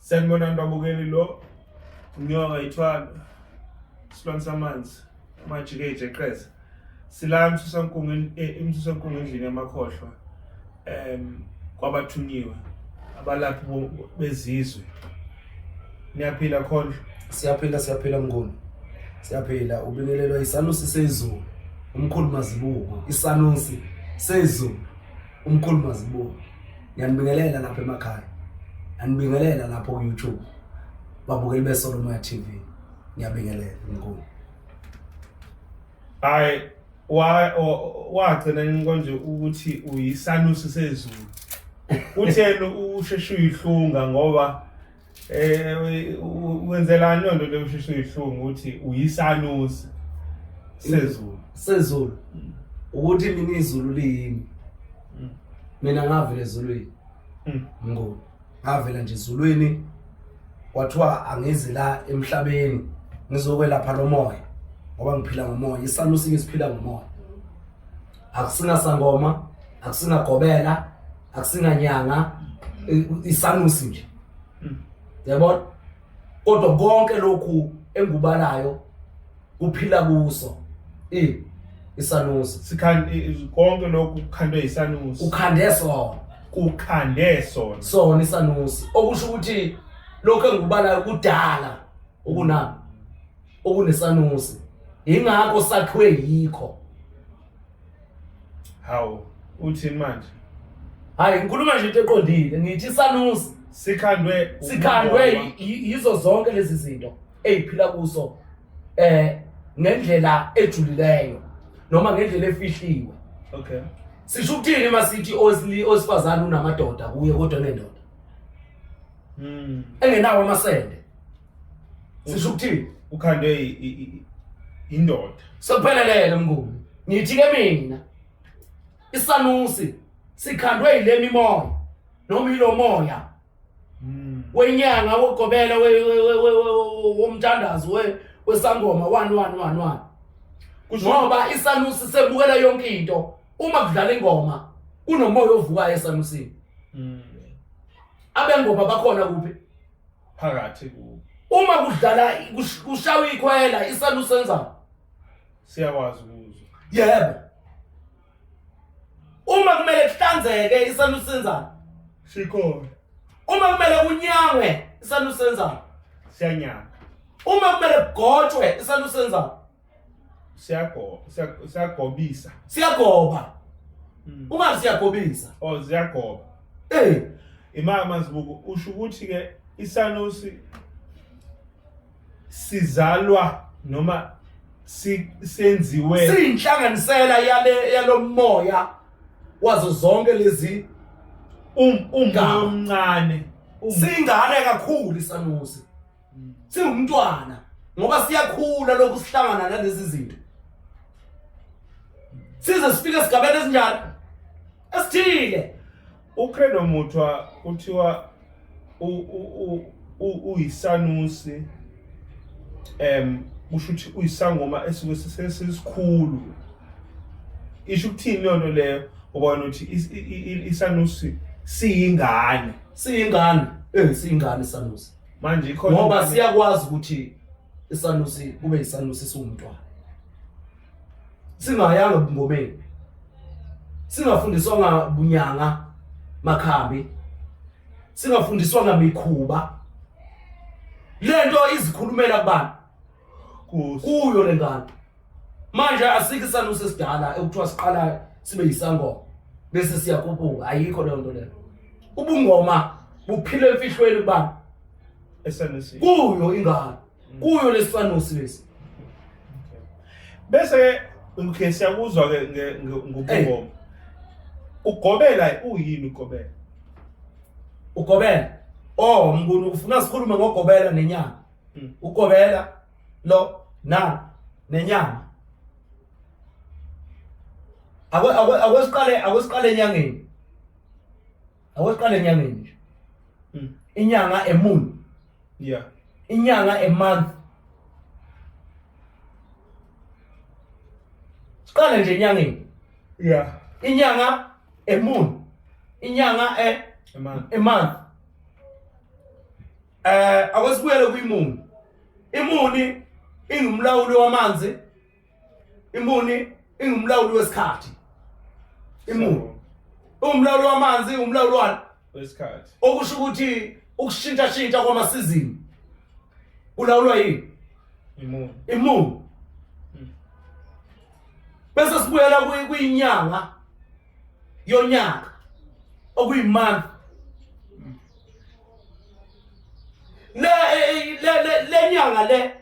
Sanibona ndabukeli lo Inyanga ithwala silwane samanzi majikeje eqheza sila imsusankulu endlini yamakhohlwa kwabathunyiwe abalaphi bezizwe niyaphila khona siyaphila mnguni siyaphila ubingelelwa Isanusi sezulu umkhulu mazibuko Isanusi sezulu umkhulu mazibuko ngiyanibingelela lapha emakhaya anibingelela lapha ku YouTube babukeli beSolomon TV ngiyabingelela mnguni hayi wagcina nkonje ukuthi uyisanusi sezulu uthena usheshe uyihlunga ngoba wenzelani lonto le usheshe uyihlunga ukuthi uyisanusi sezulu ukuthi mina izulu liyini mina ngavela ezulwini ngoni ngavela nje ezulwini kwathiwa angizi la emhlabeni ngizokwelapha lo moya ngoba ngiphila ngomoya isanusi ngisiphila ngomoya akusinga sangoma akusinga gobela akusinga nyanga isanusi nje yabona kodwa konke lokhu engubalayo kuphila kuso isanusi konke lokhu kukhandwe isanusi kukhande sona isanusi okusho ukuthi lokho engubalayo kudala okunami okunesanusi ingakho sakhiwe yikho hawo uthini manje hayi ngikhuluma nje into eqondile ngithi isanusi sikhandwe yizo zonke lezi zinto eziphila kuso ngendlela ejulileyo noma ngendlela efihliwe. Okay. Sisho ukuthini masithi owesifazane unamadoda kuye kodwa nendoda. Engenawo amasende. Sisho ukuthini ukhandwe indoda. Sokuphelelele mnguni. Ngithi ke mina isanusi sikhandwe yile mimoya noma ilo moya. Wenyanga wogobela womthandazo wesangoma 1111. Ngoba isanusi sebukela yonke into uma kudlala ingoma kunomoya ovukayo esanusini. Abengoma bakhona kuphi phakathi ku uma kudlala kushawa ikhwela isanusi senza siyakwazi ukuzwa. Yebo. Uma kumele kuhlanzeke isanusi senza sikhona. Uma kumele kunyangwe isanusi senza siyanyanga. Uma kumele kugotshwe isanusi senza siyagobisa. Siyagoba. Uma siyagobisa. Oh siyagoba. Imama Zibuko usho ukuthi ke isanusi sizalwa noma senziwe siyinhlanganisela yalomoya wazo zonke lezi omncane singane kakhulu isanusi singumntwana ngoba siyakhula lokhu sihlangana nalezi zinto size sifike esigabeni esinjani esithile uCredo Muthwa kuthiwa uyisanusi kusho ukuthi uyisangoma esuke sesikhulu isho ukuthini lento leyo ubona ukuthi isanusi siyingane siyingane isanusi manje ikhona ngoba siyakwazi ukuthi isanusi kube isanusi singumntwana singayanga bungomeni singafundiswa ngabunyanga makhambi singafundiswa ngamikhuba lento izikhulumela kubani kuyo lengane manje asike isanusi esidala ekuthiwa siqala sibe yisangoma bese siyakubuka ayikho leyo nto leyo ubungoma buphile emfihlweni kubani esanusi kuyo ingane kuyo lesisanusi lesi bese ukhe siyakuzwa ke ngobungoma ugobela uyini ugobela mnguni ufuna sikhulume ngogobela nenyanga ugobela lo nenyanga akwesiqale enyangeni nje inyanga emoon inyanga emonth siqale nje enyangeni inyanga emoon inyanga emonth Akwesibuyele kuimuni. Imuni ingumlawuli wamanzi. Imuni ingumlawuli wesikhathi. Imuni umlawuli wamanzi, umlawuli wesikhathi. Okusho ukuthi ukushintsha kwamasizini. Ulawulwa yini? Imuni. Bese sibuyela kuyinyanga yonyaka okuyimonth. Le nyanga le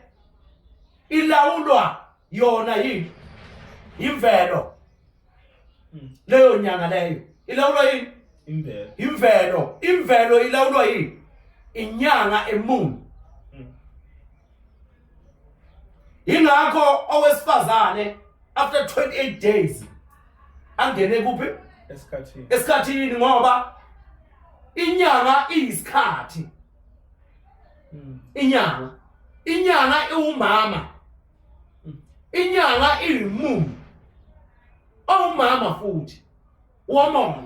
ilawulwa yona yini? Imvelo. Leyo nyanga leyo ilawulwa yini? Imvelo ilawulwa yini? Inyanga emuni. Ingakho owesifazane after 28 days angene kuphi? Esikhathini ngoba inyanga iyisikhathi. Inyanga iwumama. Inyanga iyimuni. Awumama futhi womoya.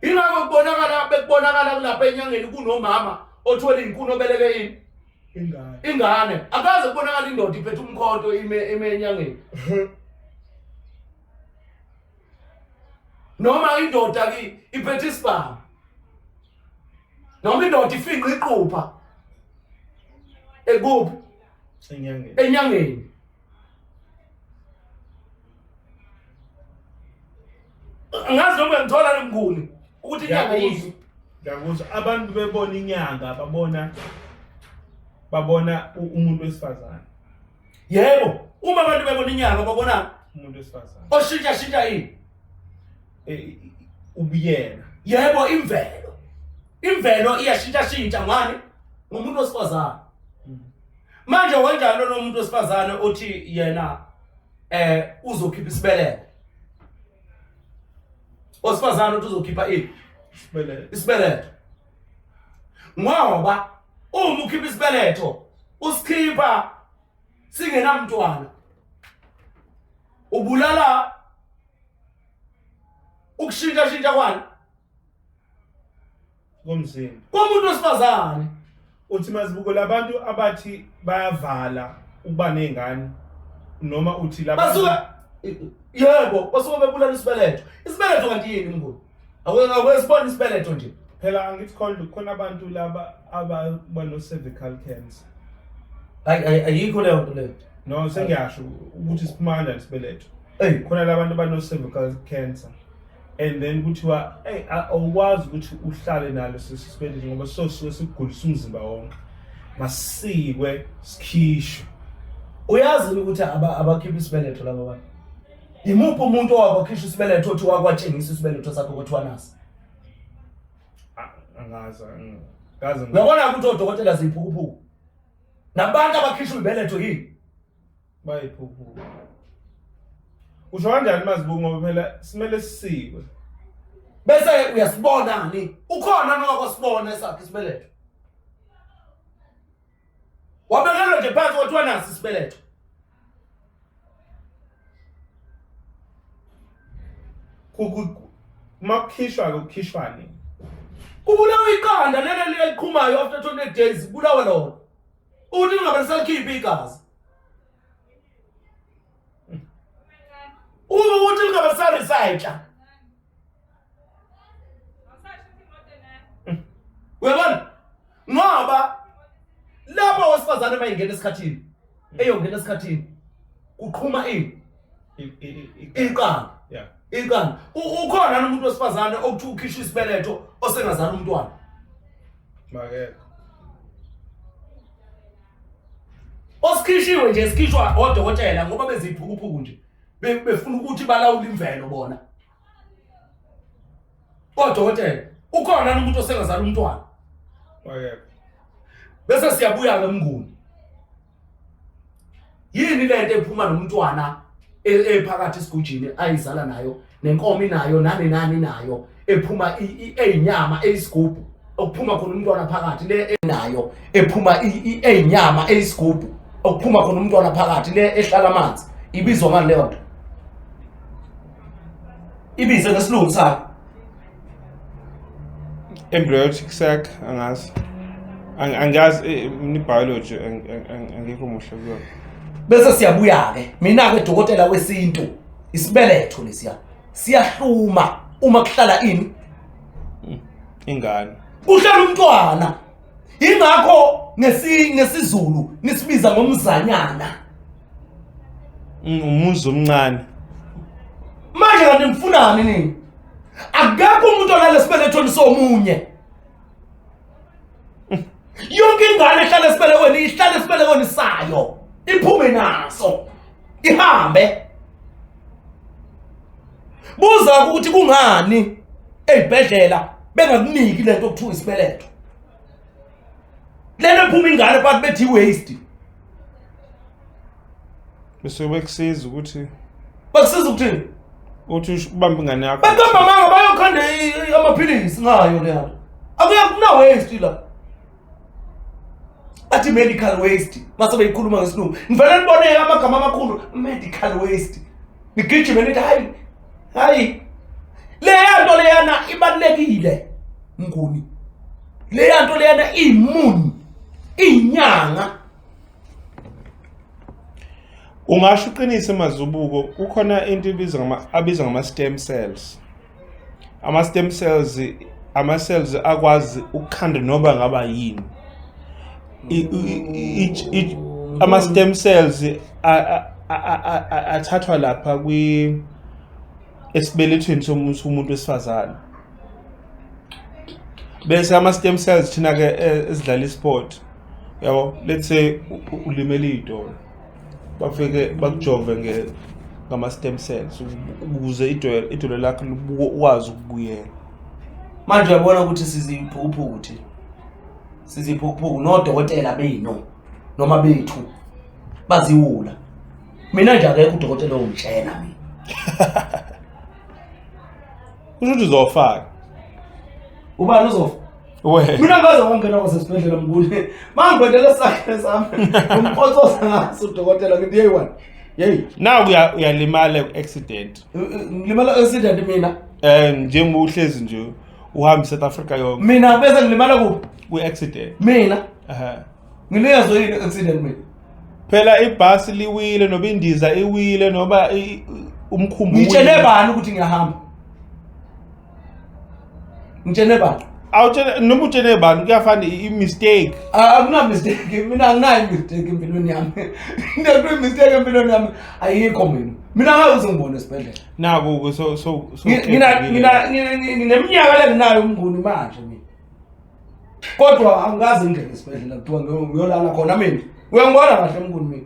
Ingakho bekubonakala lapha enyangeni kunomama othwele inkuni obeleke yini? Ingane. Akaze kubonakala indoda iphethe umkhonto ime enyangeni. Noma indoda ke iphethe isibhamu. Noma indoda ifinqa iqhupha. Ekuphi? Enyangeni. Ngazi noma ngithola lemnguni ukuthi inyanga yini. Ngiyakuzwa abantu bebona inyanga babona umuntu wesifazane. Yebo, uma abantu bebona inyanga babona umuntu wesifazane. Oshintsha yini? Ubuyena. Yebo, imvelo iyashintsha ngani? Ngomuntu wesifazane. Manje wenjalo lo muntu wesifazane othi yena uzokhipha isibeletho. Osifazane uthi uzokhipha isibeletho. Ngoba uma ukhipha isibeletho usikhipha singenamntwana. Ubulala ukushintsha kwani? Komzimba. Komuntu wesifazane. Uthi mazibuko labantu abathi bayavala ukuba nezingane noma uthi labantu yebo basuke bebulala isibeletho. Isibeletho kanti yini mnguni? Awesibona isibeletho nje. Phela angithi khona abantu laba abano cervical cancer. Ayikho leyo nto leyo. No, sengiyasho ukuthi siphumana isibeletho. Khona labantu abano cervical cancer. And then kuthiwa awukwazi ukuthi uhlale nalo sesibeletho ngoba sosuke sigulisa umzimba wonke. Masikwe sikhishwe. Uyazi ukuthi abakhipha isibeletho laba bantu. Imuphi umuntu owakhishwa isibeletho othi wakwatshengisa isibeletho sakho kuthiwa nasi? Angazi. Ngiyabona ukuthi odokotela ziphukuphuku. Nabantu abakhishwa ibeletho yini? Bayiphukuphuku. Usho kanjani mazibuko ngoba phela simele sisikwe. Bese uyasibona ni? Ukhona noma kwasibona esakhe isibeletho? Wabekelwe nje phansi kuthiwa nasi isibeletho. Makukhishwa ukukhishwane. Kubulawa iqanda leli eliqhumayo after 28 days bulawa lona. Uthi ungabe selikhipha igazi. Uthi ungabe sarecycle. Uyabona? Ngoba lapho wesifazane bayingena esikhathini. Eyongena esikhathini. Uqhuma ini? Iqanda. Yeah. Iqanda. Ukhona umuntu wesifazane okuthi ukhishwa isibeletho osengazala umntwana. Makeke. Osikhishiwe nje sikhishwa odokotela ngoba beziphukuphuku nje. Befuna ukuthi balawule imvelo bona. Odokotela, ukhona umuntu osengazala umntwana. Makeke. Bese siyabuya ke mnguni. Yini lento ephuma nomntwana ephakathi esigujini ayizala nayo nenkomo inayo nani nayo ephuma eyinyama eyisigubhu okuphuma khona umntwana phakathi le enayo ephuma eyinyama eyisigubhu okuphuma khona umntwana phakathi le ehlala amanzi ibizwa ngani leyo nto? Ibizwe ngesilungu sakhe embryonic sac angazi. angazi ni biology angekho muhle kuyo. Bese siyabuya ke mina ke dokotela wesintu isibeletho lesiya siyahluma uma kuhlala ini ingane kuhlala umntwana ingakho ngesizulu nisibiza ngomzanyana umuzi omncane manje kanti nifunani nini akekho umuntu olala esibelethweni somunye yonke ingane ehlala esibelekweni ihlala esibelekweni sayo iphume naso ihambe buza ukuthi kungani ezibhedlela bengakuniki lento okuthiwa isibeletho lento ephuma ingane bathi bethi waste bese bekusiza ukuthi bakusiza ukuthini uthi ubambe ingane yakho bakamba manga bayokhanda amaphilisi ngayo leyo akuyakuna waste la athi medical waste mase beyikhuluma ngesilungu ngivela nibone amagama amakhulu medical waste nigijime nithi hayi leyanto leyana ibalekile nguni leyanto leyana imuni inyanga ungasho uqinise mazubuko ukhona into abizwa ngama stem cells ama cells akwazi ukukhanda noba ngaba yini ama stem cells athathwa lapha esibelethweni somuntu wesifazane bese ama stem cells thina ke esidlala isport yabo let's say ulimele idolo bafike bakujove ngama stem cells ukuze idolo lakho likwazi ukubuyela manje uyabona ukuthi siziphuphuku nodokotela beno noma bethu baziwula mina nje akekho udokotela ongitshena mina ukuthi uzofaka ubani uzofa mina ngaze ngongena kwasesibhedlela mnguni mangibendele sakhe sami umqothoza ngaso udokotela ngithi hey now uyalimala accident ngilimala accident mina njengoba uhlezi nje uhamba South Africa yonke mina bese ngilimala kuphi accident mina ngiliyazwe yini accident mina phela ibhasi liwile noba indiza iwile noba umkhumbulo ngitshele bani ukuthi ngiyahamba ngitshele bani awutshela noma utshele bani kuyafana i-mistake akuna mistake mina anginayo mistake empilweni yami into mistake empilweni yami ayikho mina ngaze ngibone esibhedlela naku so ngineminyaka lenginayo umnguni manje mina kodwa angazi ngeke esibhedlela kuthiwa ngiyolala khona mina uyangibona kahle umnguni mina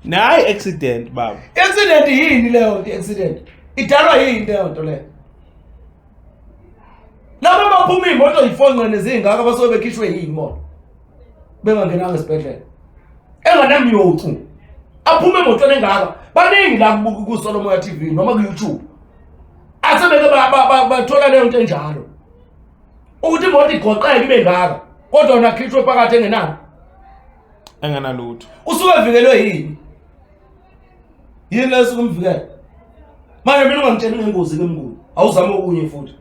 nayi accident baba accident yini leyo accident idalwa yini leyo nto leyo laba baphuma imoto yifonqene zingaka basobe bekhishwe yini imoto bengangenanga esibhedlela enganamyothu aphume emotweni engaka baningi la ku Umoya TV noma ku YouTube asebeke bathola leyo nto enjalo ukuthi imoto igoqeke ibe ngaka kodwa nakhishwe phakathi engenani enganalutho usuke evikelwe yini lesukumvikela manje mina ungangitshela ngengozi kemnguni awuzame okunye futhi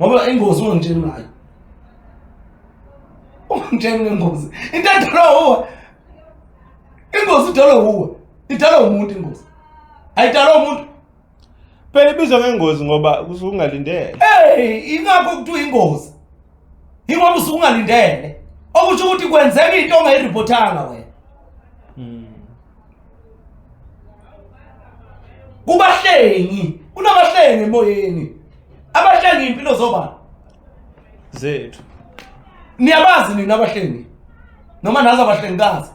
ngoba ingozi ungangitshela ngayo ungangitshela ngengozi into edalwa ingozi idalwa umuntu ingozi ayidalwa umuntu phela ibizwa ngengozi ngoba kusuke ungalindele ingakho kuthiwa ingozi ingoba usuke ungalindele okusho ukuthi kwenzeka into ongayiripothanga wena kubahlengi kunabahlengi emoyeni abahlengi impilo zobani zethu niyabazi nina abahlengi noma nazi abahlengikazi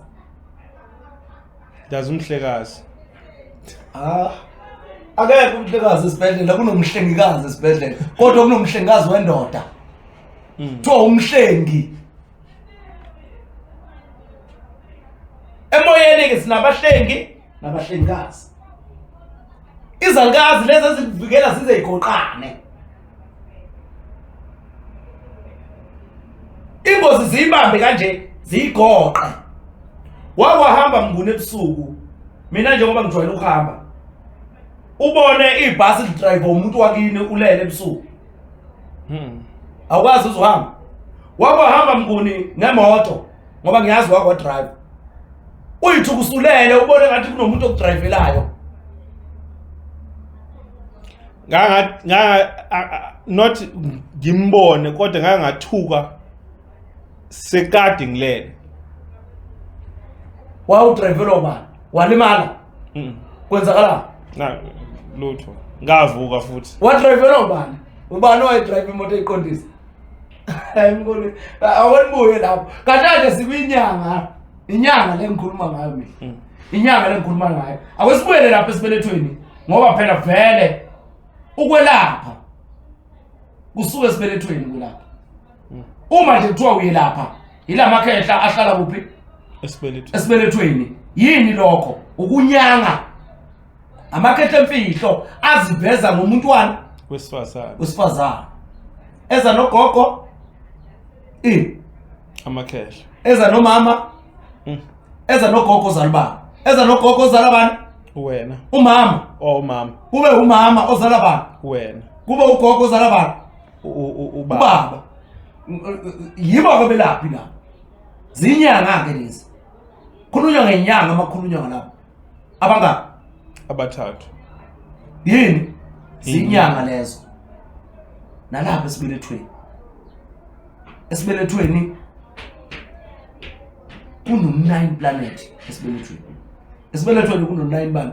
ndazi umhlekazi akekho umhlekazi esibhedlela kunomhlengikazi esibhedlela kodwa kunomhlengikazi wendoda kuthiwa umhlengi emoyeni ke sinabahlengi nabahlengikazi izalukazi lezi ezikuvikela sizeyigoqane ingozi ziyibambe kanje ziyigoqe wahamba mnguni ebusuku mina njengoba ngijwayele ukuhamba ubone ibhasi lidrive umuntu wakini ulele ebusuku awukwazi uzohamba Wakwahamba Mnguni nemoto ngoba ngiyazi wakwa drive. Uyithi kusulele ubone ngathi kunomuntu okudrivelayo. Not ngimbone kodwa ngathuka sekade ngilele. Wawudrivela ubani? Walimala? Kwenzakala? Lutho. Ngavuka futhi. Wadrivela ubani? Ubani owayedrive imoto eyiqondisa? Hayi Mnguni, awonibuye lapho. Kade sikuyinyanga. Inyanga lengikhuluma ngayo mina. Inyanga lengikhuluma ngayo. Akwesibuyele lapha esibelethweni ngoba phela vele ukwelapha kusuka esibelethweni kulapha. Uma nje kuthiwa uyelapha, ilamakhehla ahlala kuphi? Esibelethweni. Yini lokho? Ukunyanga. Amakhehla emfihlo aziveza ngomuntwana wesifazane. Eza nogogo amakhehla. Eza nomama. Eza nogogo zalibani. Eza nogogo zalabani. Wena. Umama. Umama. Kube umama ozalabani. Wena. Kube ugogo zalabani. Ubaba. Yibo abelaphi la. Zinyanga ke lezi. Khulunywa ngenyanga amakhulunywa lapho. Abanga abathathu. Yini? Zinyanga lezo. Nalapha esibelethweni. Esibelethweni kuno-9 planet esibelethweni. Esibelethweni kuno-9 bani?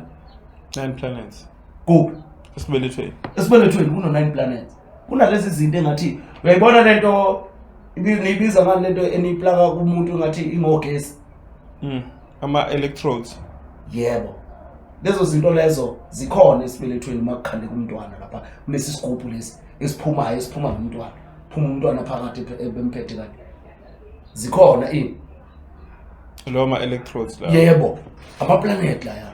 9 planets. Kuphi? Esibelethweni. Esibelethweni kuno-9 planets. Kunalezi zinto engathi uyayibona lento ibiza ngani lento eniyiplaka kumuntu engathi ingogesi. Ama-electrodes. Yebo. Lezo zinto lezo zikhona esibelethweni makukhande kumntwana lapha kulesi sigubhu lesi esiphumayo esiphuma ngumntwana. Phuma umntwana phakathi bemphethe kanti. Zikhona Lo ma-electrodes la. Yebo. Ama-planet la ya.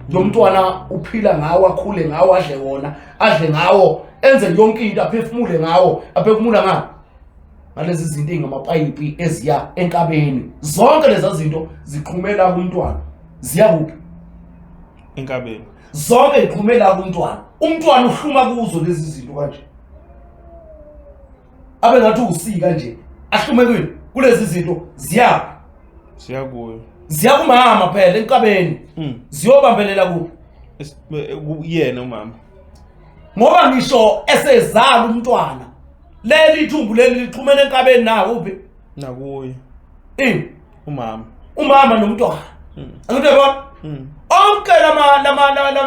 Lo mntwana uphila ngawo, akhule ngawo, adle wona, adle ngawo, enze yonke into aphefumule ngawo, aphefumula ngawo. Ngalezi zinto engamapayipi eziya enkabeni. Zonke lezi zinto ziqhumela kumntwana. Ziya kuphi? Enkabeni. Zonke ziqhumela kumntwana. Umntwana uhluma kuzo lezi zinto kanje. Abe ngathi usika nje. Ahlume kwini? Kulezi zinto ziya. Ziya kuyo. Ziya kumama phela enkabeni. Ziyobambelela kuphi? Yena umama. Ngoba ngisho esezala umntwana. Leli thumbu leli lixhumene enkabeni na kuphi? Nakuyo. Umama. Umama nomntwana. Angitebona? Onke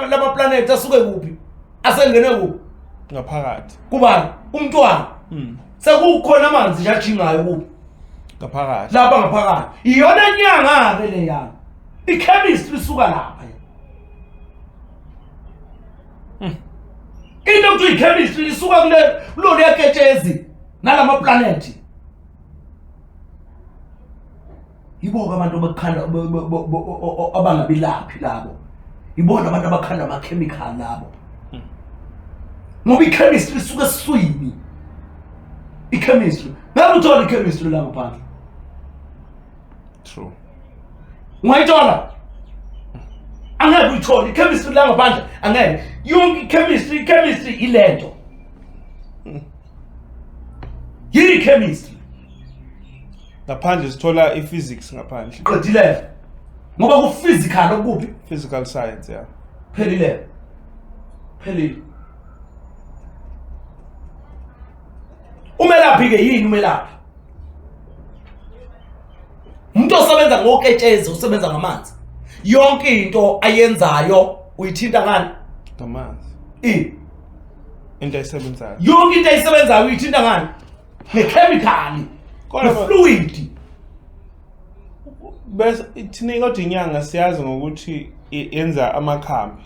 lama planet asuke kuphi? Asengene kuphi? Ngaphakathi. Kubani? Umntwana. Sekukhona amanzi ajingayo kuphi? Ngaphakathi. Lapha ngaphakathi. Iyona nyanga ke le yana. I-chemistry isuka lapha. Into ukuthi i-chemistry isuka kulolu yaketshezi nalama planet. Yibo abantu abakhanda abangabilaphi labo. Yibona abantu abakhanda ama-chemical labo. Ngoba i-chemistry isuka esiswini. I-chemistry. Ngabe uthola i-chemistry la ngaphandle? True. Ungayithola? Angeke uyithole i-chemistry la ngaphandle, angeke. Yonke i-chemistry ilento. Yini i-chemistry? Ngaphandle sithola i-physics ngaphandle. Qedile. Ngoba ku-physical okuphi? Physical science, yeah. Phelile. Umelaphi ke yini umelaphi? Umuntu osebenza ngoketshezi usebenza ngamanzi. Yonke into ayenzayo uyithinta ngani? Ngamanzi. Into ayisebenzayo. Yonke into ayisebenzayo uyithinta ngani? Nge-chemical, nge-fluid. Bese thina kodwa inyanga siyazi ngokuthi yenza amakhambi.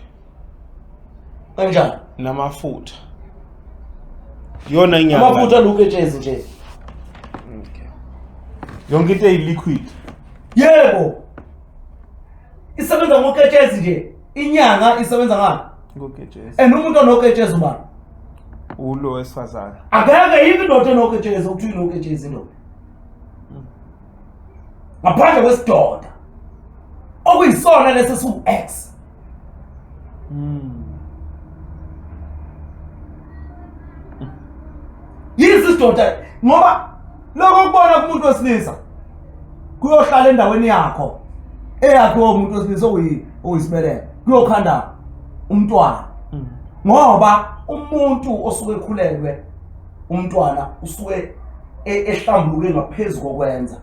Kanjani? Namafutha. Yona inyanga. Amafutha loketshezi nje. Okay. Yonke into eyi-liquid. Yebo. Isebenza ngoketshezi nje. Inyanga isebenza ngani? Ngoketshezi. Umuntu onoketshezi ubani? Ulo wesifazane. Akeke yini indoda enoketshezi ukuthi inoketshezi indoda. Ngaphandle kwesidoda. Okuyisona lesi siwu-X. Yini isidoda ngoba lokho kubona kumuntu wesilisa kuyohlala endaweni yakho eyakho umuntu wesilisa oyisibeleko kuyokhanda umntwana ngoba umuntu osuke ekhulelwe umntwana usuke ehlambuluke ngaphezulu kokwenza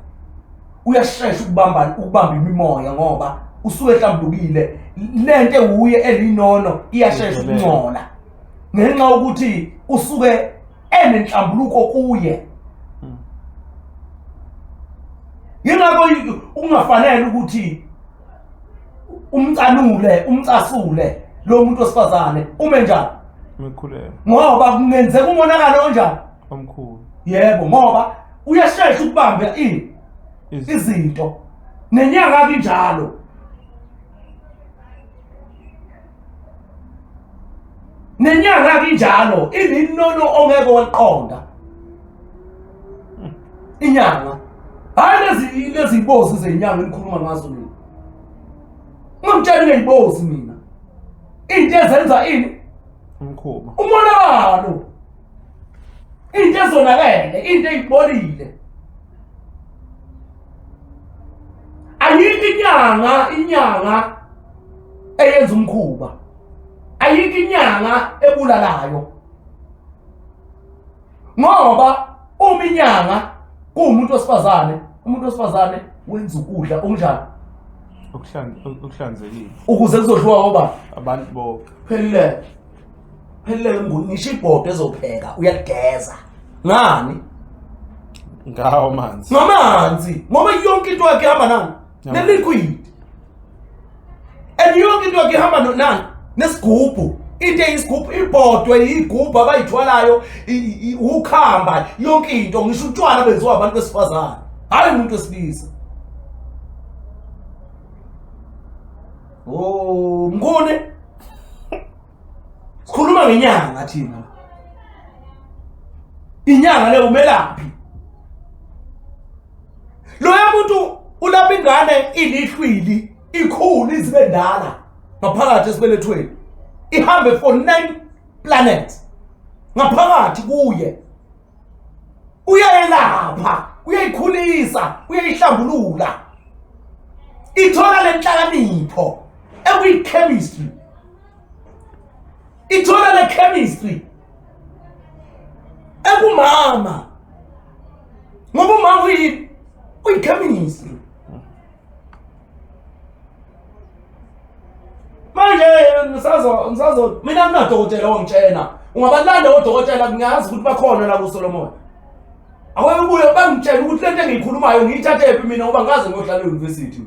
uyashesha ukubamba imimoya ngoba usuke ehlambulukile lento ewuye elinono iyashesha ukungcola ngenxa ukuthi usuke enenhlambuluko kuye yingakho ungafanele ukuthi umcasule lo muntu osifazane ume njani Mekhuleka. ngoba kungenzeka umonakalo onjani Omkhulu. yebo ngoba uyashesha ukubamba izinto nenyanga kanjalo nenyanga kanjalo ininono ongeke waqonda inyanga hayi lezi ibozi zenyanga engikhuluma ngazo mina ngimtshela ngezibozi mina into ezenza ini Umkhuba. umonakalo into ezonakele into eyibolile ayikho inyanga eyenza umkhuba ayikho inyanga ebulalayo ngoba uma inyanga kuumuntu osifazane umuntu osifazane wenza ukudla okunjani Okuhlanzekile. ukuze kuzodliwa ngoba Abantu bonke. phelele ngisho ibhodo ezopheka uyaligeza ngani Ngawo manzi. ngamanzi ngoba yonke into yakhe ihamba nani neliquid and yonke into yakhe ihamba nani nesigubhu into eyisigubhu ibhodwe igubhu abayithwalayo ukhamba yonke into ngisho utshwala benziwa abantu besifazane hayi umuntu wesilisa mngone sikhuluma ngenyanga thina inyanga le umelaphi loya muntu ulapha ingane ilihlwili ikhulu izibe ndala ngaphakathi esibelethweni ihambe for 9 planets ngaphakathi kuye uyayelapha uyayikhulisa uyayihlambulula ithola lenhlakanipho chemistry ithola le chemistry ekumama ngoba umama uyichemistry manje ngisazo mina nginadokotela ongitshena ungabalanda odokotela ngiyazi ukuthi bakhona la kuSolomon awebuye bangitshela ukuthi lento engiyikhulumayo ngiyithathe mina ngoba ngaze ngiyohlala e-university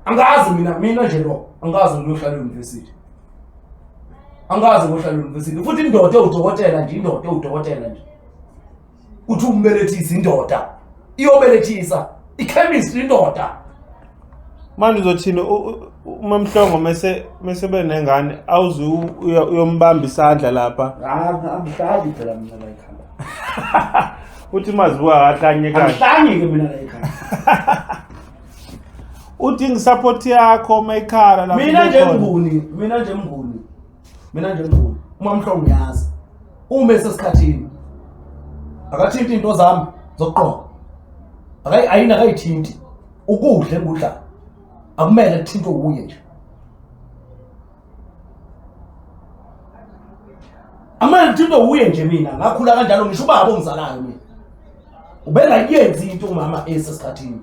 angazi mina nje lo angazi ngiyohlala e-university angazi ngiyohlala e-university futhi indoda udokotela nje indoda udokotela nje uthi umbelethisi indoda iyobelethisa ichemistry indoda Manje uzothina uma Mhlongo mase benengane awuze uyombamba isandla lapha. Angihlali phela mina la ekhaya. Uthi mazibuka akahlanye kahle. Angihlanye ke mina la ekhaya. Uthi ngisupport yakho mayikhala lapha. Mina nje mnguni. Uma Mhlongo uyazi. Uma esesikhathini. Akathinti into zami zokuqoqa. Ayina akayithinti. Ukudla engudla. Akumele kuthintwe uye nje. Amanje kuthintwe uye nje mina ngakhula kanjalo ngisho ubaba ongizalayo mina. Ubela yenzi into umama esesikhathini.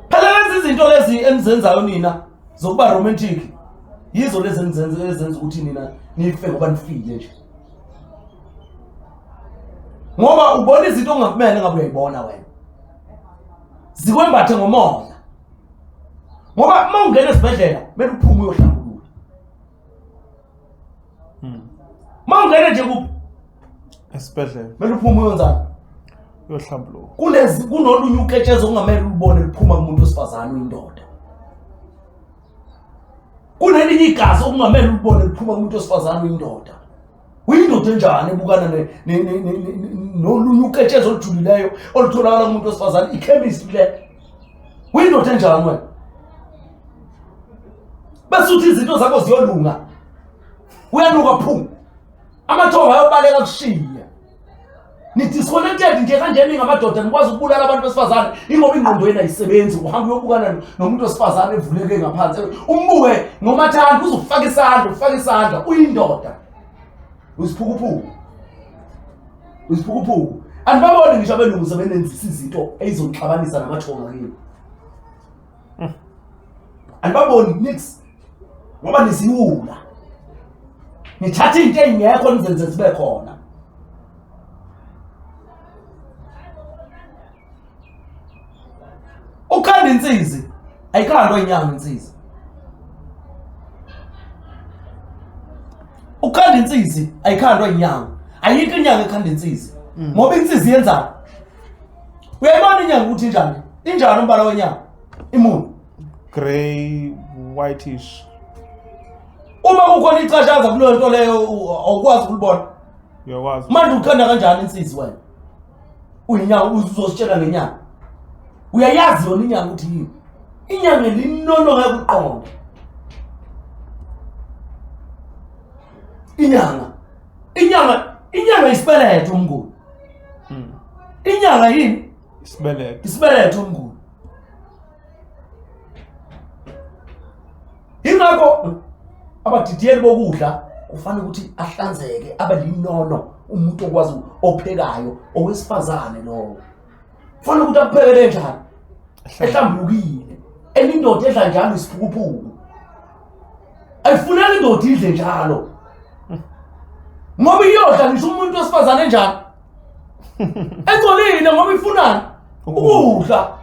Phela lezi izinto lezi enizenzayo nina zokuba romantic yizo lezi ezenza ukuthi nina nife ngoba nifile nje. Ngoba ubona izinto ongakumele ngabe uyayibona wena. Zikwembathe ngomoya. Ngoba uma ungena esibhedlela, mele uphume uyohlambulula. Uma ungena nje kuphi? Esibhedlela. Mele uphume uyenzani? Uyohlambulula. Kunolunye uketshezi ongamele ulubone liphuma kumuntu osifazane uyindoda. Kunelinye igazi okungamele ulubone liphuma kumuntu osifazane uyindoda. Uyindoda enjani ebukana nolunye uketshezi olujulileyo olutholakala kumuntu osifazane ichemistry le. Uyindoda enjani wena? Bese uthi izinto zakho ziyolunga. uyanuka phu amathonga ayobaleka kushiya ni disconnected nje kanjeni ngamadoda nikwazi ukubulala abantu besifazane ingoba ingqondo yena ayisebenzi uhamba uyobukana nomuntu wesifazane evuleke ngaphansi umbuke ngomathanda uzofaka isandla uyindoda usiphukuphuku andibaboni ngisho abelungu sebenenzisa izinto ezizonixabanisa namathonga kini andibaboni nix ngoba nisiwula nithatha into engekho nizenze zibe khona ukhanda insizi ayikhandwa inyanga insizi ukhanda insizi ayikhandwa inyanga ayikho inyanga ekhanda insizi ngoba insizi yenza uyayibona inyanga ukuthi injani umbala wenyanga imuni grey whitish uma kukhona icashaza kuleyo nto leyo awukwazi ukulibona uyakwazi manje ukhanda kanjani insizi wena uyinyanga uzositshela ngenyanga uyayazi yona inyanga ukuthi yini inyanga linono ngeke uqonde inyanga isibeletho umnguni inyanga yini isibeletho umnguni ingakho abadidiyeli bokudla kufanele ukuthi ahlanzeke abe linono umuntu okwazi ophekayo owesifazane lowo kufanele ukuthi akuphekele njani ehlambulukile enindoda edla njalo isiphukuphuku ayifuneki indoda idle njalo ngoba iyodla ngisho umuntu wesifazane njani engcolile ngoba ifunani ukudla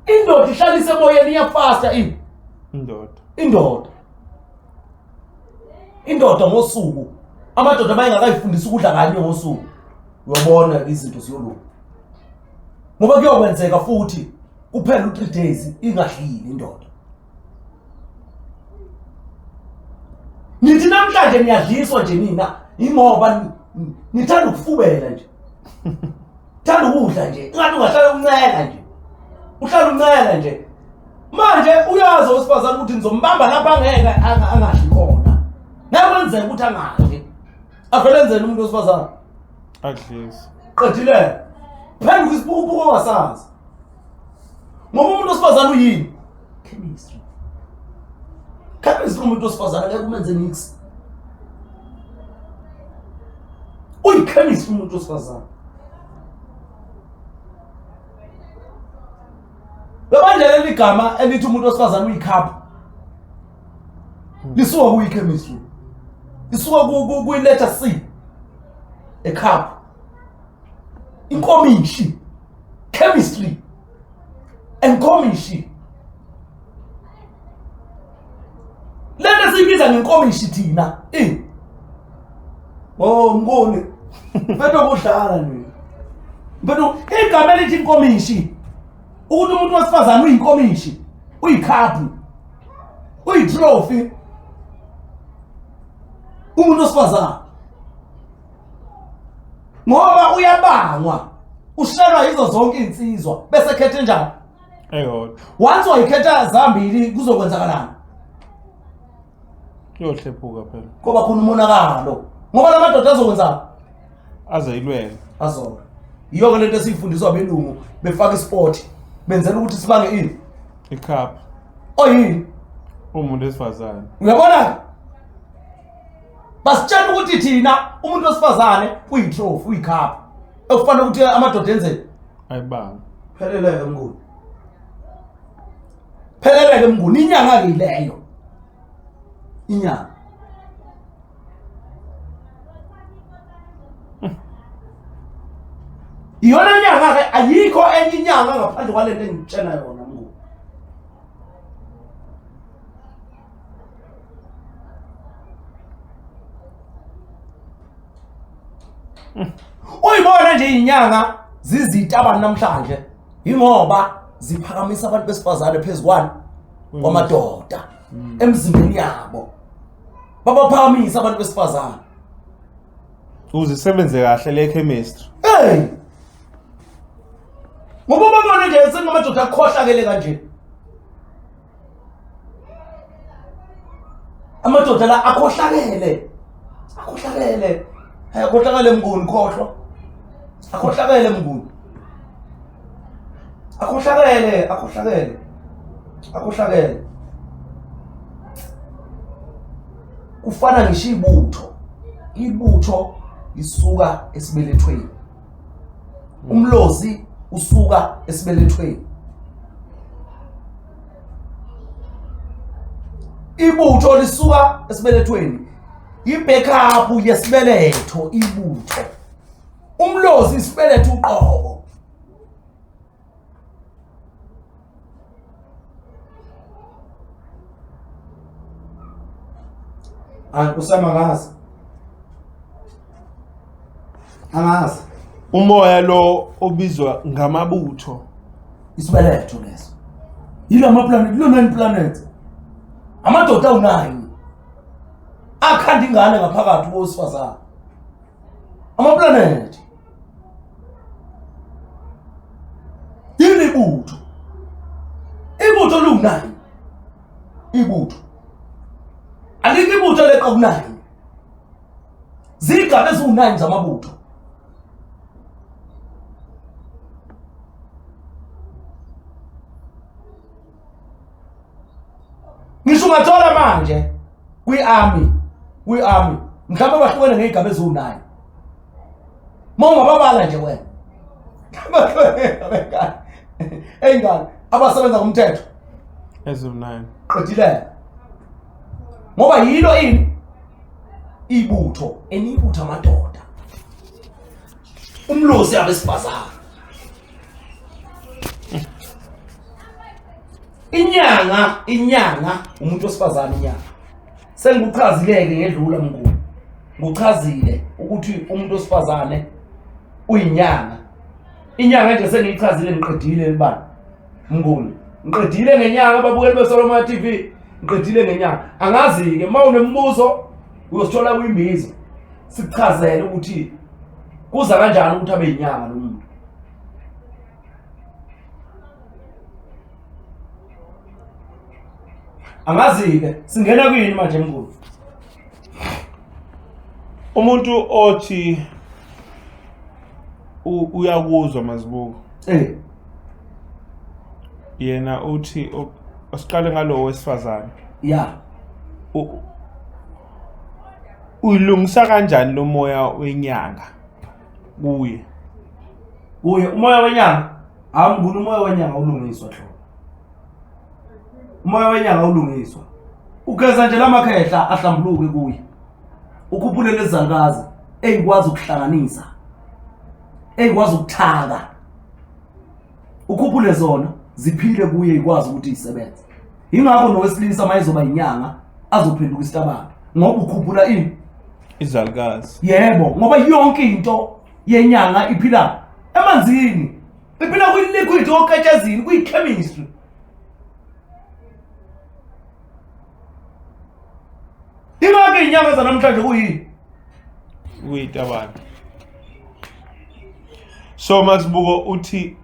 indoda ihlalise emoyeni iyafasta indoda ngosuku amadoda bayengakayifundisa ukudla kanye ngosuku uyabona izinto ziyolunga ngoba kuyokwenzeka futhi kuphela u3 days ingahlili indoda nithi namhlanje niyadliswa nje nina ingoba nithanda ukufubela nje thanda ukudla nje ingathi ungahlala uncela nje uhlala uncela nje manje uyazi wesifazane ukuthi nizombamba lapha angeke angadli khona nakwenzeka ukuthi angadli avele enzeni umuntu wesifazane adlisi qedile phela ukisiphukuphuku ongasazi ngoba umuntu wesifazane uyini chemistry umuntu wesifazane ngeke umenze nix uyichemistry umuntu wesifazane Manje leli gama elithi umuntu wesifazane uyikhapha lisuka kuyichemistry lisuka ku letter C ekhapha inkomishi chemistry enkomishi lena siyibiza ngenkomishi thina ngone mfethu kudlala nini mfethu igama elithi inkomishi ukuthi umuntu wesifazane uyinkomishi uyikhaphu uyitrophy umuntu wesifazane ngoba uyabangwa ushelwa yizo zonke insizwa bese khethe njani eyodwa once wayikhetha zambili kuzokwenzakalana kuyohlephuka phela ngoba khona umonakalo ngoba lamadoda azokwenza azayilwela azoba iyo lento esifundiswa abelungu befaka isport benzela ukuthi sibange ini icup oyini umuntu wesifazane uyabona basitshela ukuthi thina umuntu wesifazane uyitrophy uyicup ekufanele ukuthi amadoda enze ayibanga pheleleke mnguni pheleleke mnguni inyanga ke leyo inyanga iyona inyanga ke ayikho enye inyanga ngaphandle kwalento engitshela yona mnguni uyibona nje inyanga zizita abantu namhlanje ingoba ziphakamisa abantu besifazane phezukwana kwamadoda emzimbeni yabo babaphakamisa abantu besifazane uzisebenze kahle le chemistry ngoba babona nje sengamadoda akhohlakele kanje amadoda la akhohlakele akhohlakele mnguni khohlwa akhohlakele mnguni akhohlakele kufana ngisho ibutho isuka esibelethweni umlozi usuka esibelethweni ibutho lisuka esibelethweni ibackup yesibeletho ibutho umlozi isibeletho uqobo kusema ngazi umoya lo obizwa ngamabutho isibeletho leso yilo amaplanet lo 9 planets amadoda unayo akhanda ingane ngaphakathi kowesifazane amaplanet yini ibutho lungayo ibutho alike ibutho leqa kunayo zigabe eziwu9 zamabutho ngisho ungathola manje kwi-army mhlawumbe bahlukene ngey'gaba eziwu9 mawungababala nje wena ey'ngane abasebenza ngomthetho eziwu9 qedile ngoba yilo ini ibutho enibutho amadoda umlozi abesifazane inyanga umuntu wesifazane inyanga sengikuchazileke ngedlula mnguni nguchazile ukuthi umuntu wesifazane uyinyanga inyanga nje sengiyichazile ngiqedile libani mnguni ngiqedile ngenyanga ababukeli beSolomon TV ngiqedile ngenyanga angazi ke mawunembuzo uyosithola kwimbizo sikuchazele ukuthi kuza kanjani ukuthi abe inyanga lo muntu angazi-ke singena kuyini manje mnguni umuntu othi uyakuzwa mazibuko yena uthi asiqale ngalo wesifazane ya uyilungisa kanjani lo moya wenyanga kuye umoya wenyanga mnguni umoya wenyanga ulungiswa hlo umoya wenyanga ulungiswa ugeza nje lamakhehla ahlambuluke kuye ukhuphule lezangazi eyikwazi ukuhlanganisa eyikwazi ukuthaka ukhuphule zona ziphile kuye ikwazi ukuthi isebenze ingakho nowesilisa mayizoba inyanga azophenduka isitabane ngoba ukhuphula ini izalukazi yebo ngoba yonke into yenyanga iphila emanzini iphila kwi-liquid oketshezini kwi-chemistry ingakho inyanga zanamhlanje kuyini kuyitabane so mazibuko uthi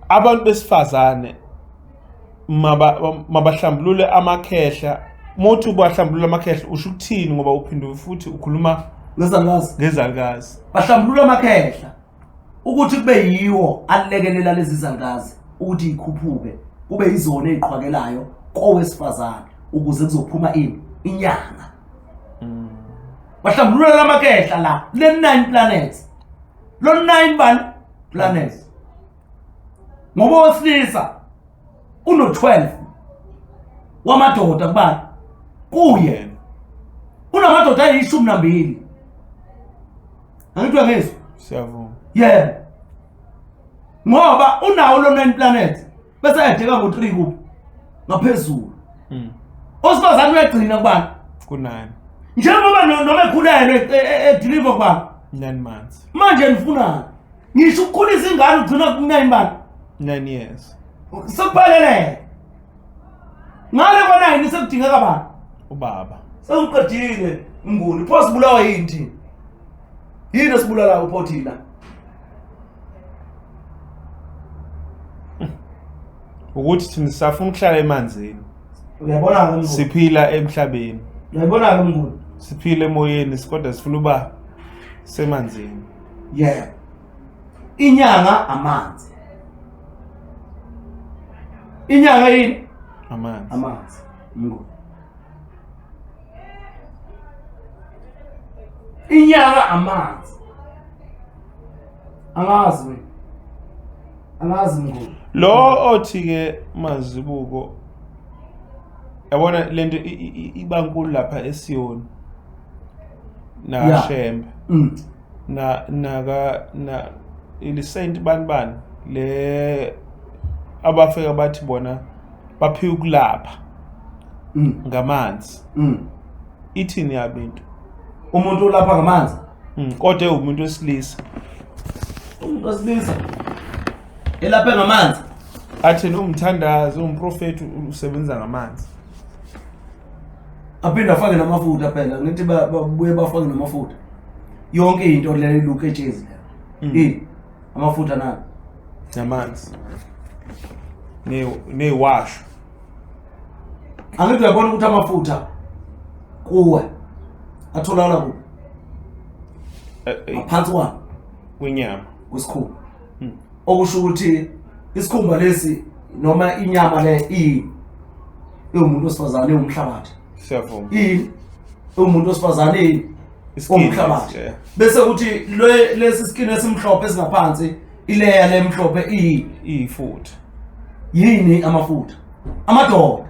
abantu besifazane mabahlambulule amakhehla mothi ubahlambulula amakhehla usho ukuthini ngoba uphinde futhi ukhuluma ngezalukazi bahlambulula amakhehla ukuthi kube yiwo alekelela lezi zangazi ukuthi ikhuphuke kube izona eziqhwakelayo kowesifazane ukuze kuzophuma inyanga bahlambulula amakhehla la le 9 planets lo 9 planets ngoba wesilisa uno 12 wamadoda kubani kuye unamadoda ayishumi nambili angithiwa ngezwe siyavuma yeah ngoba unawo lo 9 planets bese ayedeka ngo3 kuphi ngaphezulu osifazane uyagcina kubani ku9 njengoba noma ekhulelwe edeliver kubani 9 months manje nifunani ngisho ukukhulisa ingane ugcina ku9 bani 9 years sekuphelele ngale kwa9 sekudingeka bani ubaba sewuqedile mnguni pho sibulawa yini yini sibulala uphothina ukuthi thina safuna ukuhlala emanzini Uyabona ke mnguni? Siphila emhlabeni. Uyabona ke mnguni? Siphila emoyeni kodwa sifuna uba semanzini. Yeah. Inyanga amanzi. Inyanga yini? Amanzi. Amanzi. Mnguni. Inyanga amanzi. Angazi mnguni. Lo othi ke Mazibuko yabona lento iba nkulu lapha eSiyoni na Shembe na ilisent banibani le abafika bathi bona baphiwe ukulapha ngamanzi ithini yabintu umuntu ulapha ngamanzi kodwa umuntu wesilisa elapha ngamanzi athi umthandazi umprofeti usebenza ngamanzi aphinda afake namafutha phela ngithi babuye bafake namafutha yonke into le luketshezi le amafutha nani namanzi newash angithi uyabona ukuthi amafutha kuwe atholakala kuphi ngaphansi kwani kwenyama kwesikhumba okusho ukuthi isikhumba lesi noma inyama le umuntu osifazane umhlabathi siyavuma umuntu osifazane umhlabathi bese kuthi lesi skin esimhlophe esingaphansi ileya lemhlophe ifutha yini amafutha amadoda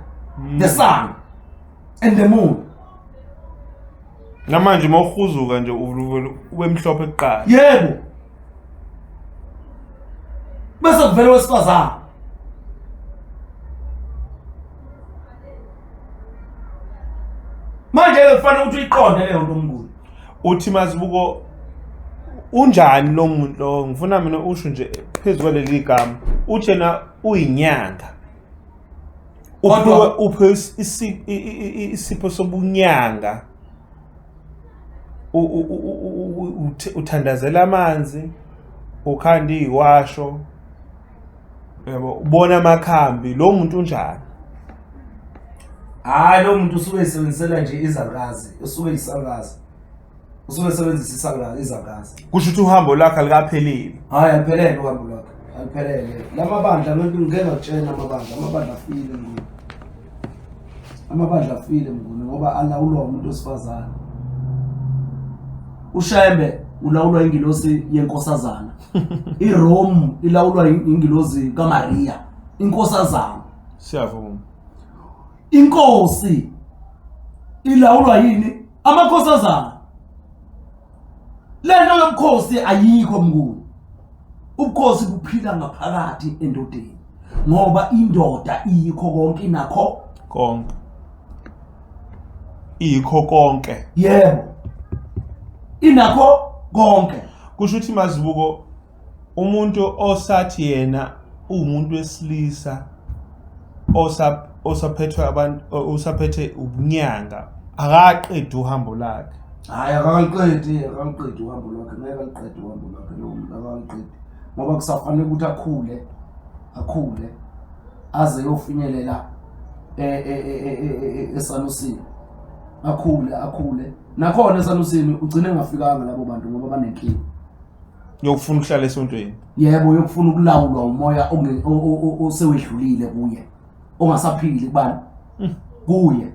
the sun and the moon namanje mawuhuzuka nje ubemhlophe kuqala yebo bese kuvela wesifazane manje kufanele ukuthi uyiqonde leyo nto omkhulu uthi Mazibuko unjani lo muntu lo ngifuna mina usho nje phezulu leli gama uthi na uyinyanga uphe isipho sobunyanga uthandazela amanzi ukhanda iwasho yabo ubona amakhambi lo muntu unjani hayi lo muntu usuke esebenzisela nje izangazi usuke isangazi usuke esebenzisa izangazi kusho ukuthi uhambo lakhe likaphelile hayi aliphelele uhambo lwakhe aliphelele lamabandla ngeke ngakutshela amabandla afile ngone ngoba alawulwa umuntu osifazana uShembe ulawulwa ingilosi yenkosazana iRome ilawulwa ingilosi kaMaria inkosazana siyavuma inkosi ilawulwa yini amakhosazana lento yomkhosi ayikho mnguni ubukhosi buphila ngaphakathi endodeni ngoba indoda iyikho konke inakho konke ikho konke yebo inakho konke kusho ukuthi Mazibuko umuntu osathi yena umuntu wesilisa osaphethwe abantu osaphethe ubunyanga akaqedi uhambo lakhe hayi akaqedi uhambo lwakhe ngeke aliqede uhambo lwakhe lo muntu akaqedi ngoba kusafanele ukuthi akhule aze yofinyelela esanusini akhule nakhona esanusini ugcine engafikanga labo bantu ngoba banenkinga yokufuna ukuhlala esontweni yebo yokufuna ukulawulwa umoya osewedlulile kuye ongasaphili kubani kuye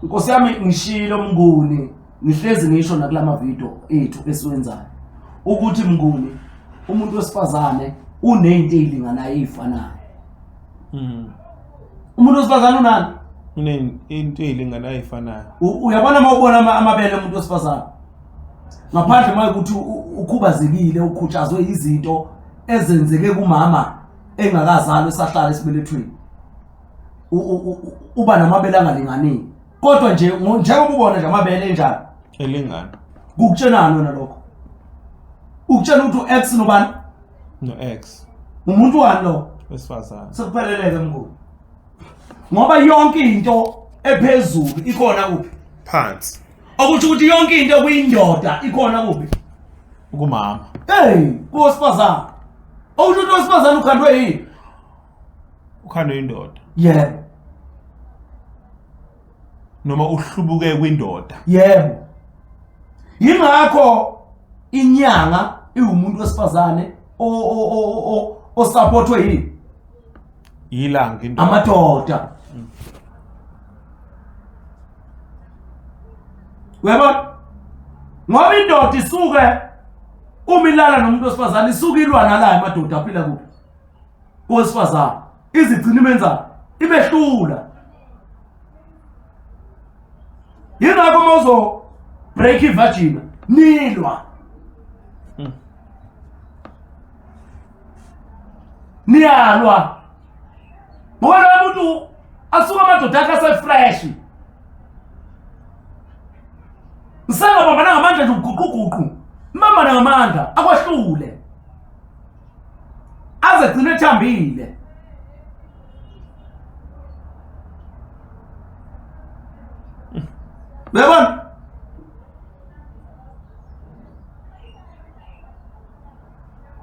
Nkosi yami ngishilo mnguni ngihlezi ngisho nakulama video ethu esiwenzayo ukuthi mnguni umuntu wesifazane unezinto ezilinganayo ezifanayo umuntu wesifazane unani into ezilinganayo ezifanayo uyabona mawubona amabele umuntu wesifazane ngaphandle maye ukuthi ukhubazekile ukhuthazwe izinto ezenzeke kumama engakazalwa esahlala esibelethweni uba namabele angalingani kodwa nje njengoba ubona nje amabele enjani elingana ukutshena nona lokho ukutshena ukuthi x nobani no x umuntu wani lo wesifazane sekupheleleke mnguni ngoba yonke into ephezulu ikhona kuphi phansi okuthi ukuthi yonke into kuyindoda ikhona kuphi kumama kusifazane okuthi wesifazane ukhandwe yini Ukhanda indoda. Yebo. Noma uhlubuke kwindoda. Yebo. Yingakho inyanga iwumuntu wesifazane o supportwe yini? Yilanga indoda. Amadoda. Uyabona? Ngoba indoda isuke umilala nomuntu wesifazane isuke ilwa nala amadoda aphila kuphi? Owesifazane. Izigcina imenza ibehlula. Yingakho mozo break ivagina nilwa. Niyalwa. Ngoba umuntu asuka amadoda akhe asefresh. Msanga baba ngamandla nje uguquguqu. Mama ngamandla akwahlule. Aze gcine ethambile. Bebona?